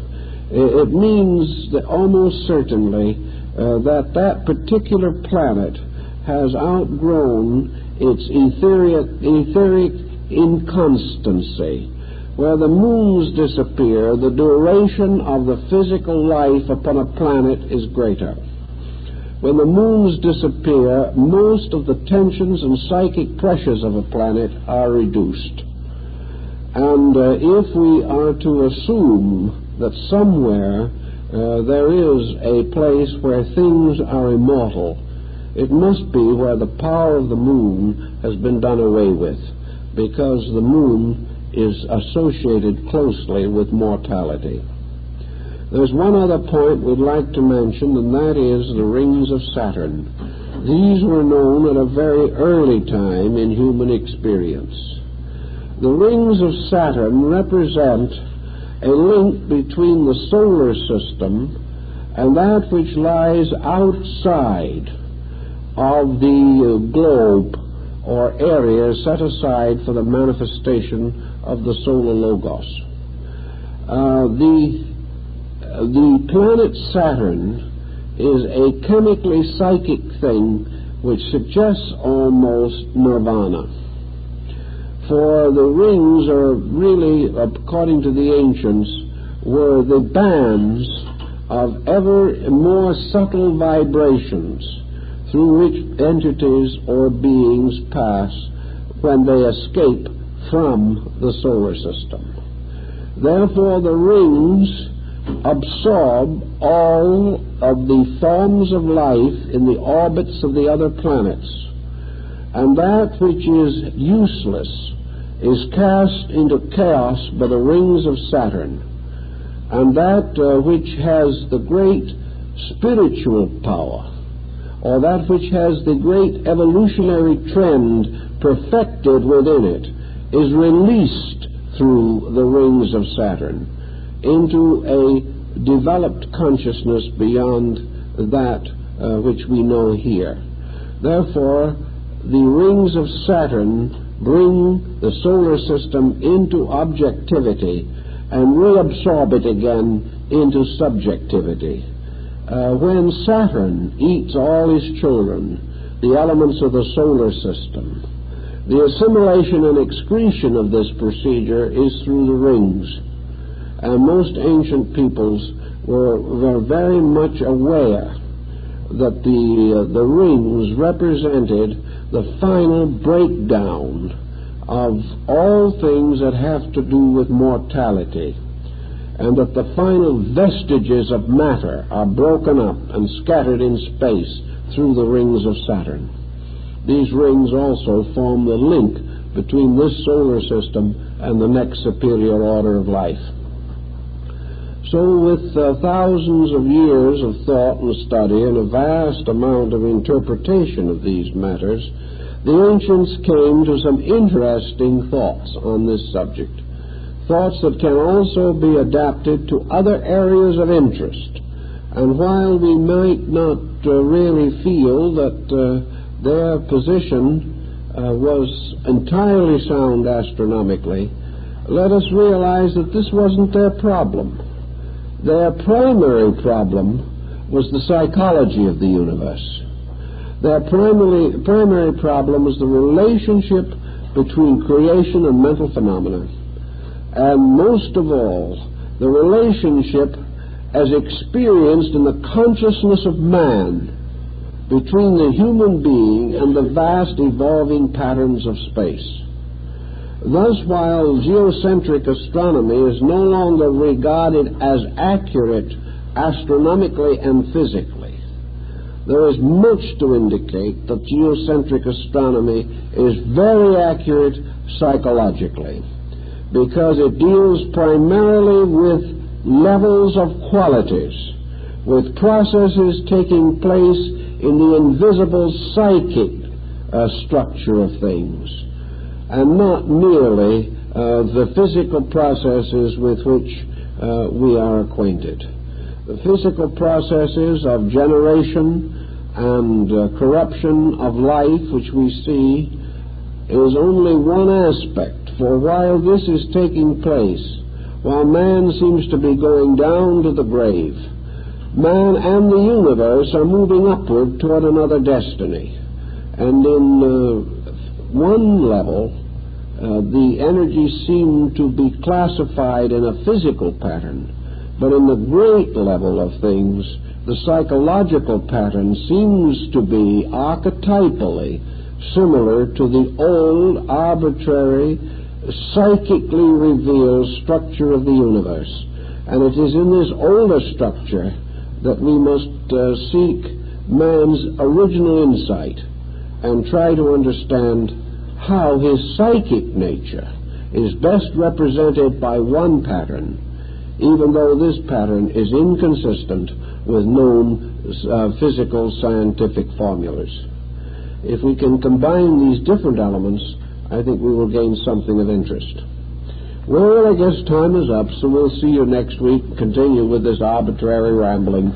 it means that almost certainly that particular planet has outgrown its etheric inconstancy. Where the moons disappear, the duration of the physical life upon a planet is greater. When the moons disappear, most of the tensions and psychic pressures of a planet are reduced. And if we are to assume that somewhere there is a place where things are immortal, it must be where the power of the moon has been done away with, because the moon is associated closely with mortality. There's one other point we'd like to mention, and that is the rings of Saturn. These were known at a very early time in human experience. The rings of Saturn represent a link between the solar system and that which lies outside of the globe or area set aside for the manifestation of the solar logos. The planet Saturn is a chemically psychic thing which suggests almost nirvana. For the rings are really, according to the ancients, were the bands of ever more subtle vibrations through which entities or beings pass when they escape from the solar system. Therefore, the rings absorb all of the forms of life in the orbits of the other planets, and that which is useless is cast into chaos by the rings of Saturn, and that which has the great spiritual power, or that which has the great evolutionary trend perfected within it, is released through the rings of Saturn into a developed consciousness beyond that which we know here. Therefore, the rings of Saturn bring the solar system into objectivity and reabsorb it again into subjectivity. When Saturn eats all his children, the elements of the solar system, the assimilation and excretion of this procedure is through the rings. And most ancient peoples were very much aware that the rings represented the final breakdown of all things that have to do with mortality, and that the final vestiges of matter are broken up and scattered in space through the rings of Saturn. These rings also form the link between this solar system and the next superior order of life. So with thousands of years of thought and study and a vast amount of interpretation of these matters, the ancients came to some interesting thoughts on this subject, thoughts that can also be adapted to other areas of interest. And while we might not really feel that their position was entirely sound astronomically, let us realize that this wasn't their problem. Their primary problem was the psychology of the universe. Their primary problem was the relationship between creation and mental phenomena, and most of all, the relationship as experienced in the consciousness of man between the human being and the vast evolving patterns of space. Thus, while geocentric astronomy is no longer regarded as accurate astronomically and physically, there is much to indicate that geocentric astronomy is very accurate psychologically, because it deals primarily with levels of qualities, with processes taking place in the invisible psychic structure of things, and not merely the physical processes with which we are acquainted. The physical processes of generation and corruption of life, which we see, is only one aspect, for while this is taking place, while man seems to be going down to the grave, man and the universe are moving upward toward another destiny. And in one level, the energies seem to be classified in a physical pattern, but in the great level of things, the psychological pattern seems to be archetypally similar to the old, arbitrary, psychically revealed structure of the universe. And it is in this older structure that we must seek man's original insight and try to understand how his psychic nature is best represented by one pattern, even though this pattern is inconsistent with known physical scientific formulas. If we can combine these different elements, I think we will gain something of interest. Well, I guess time is up, so we'll see you next week and continue with this arbitrary rambling.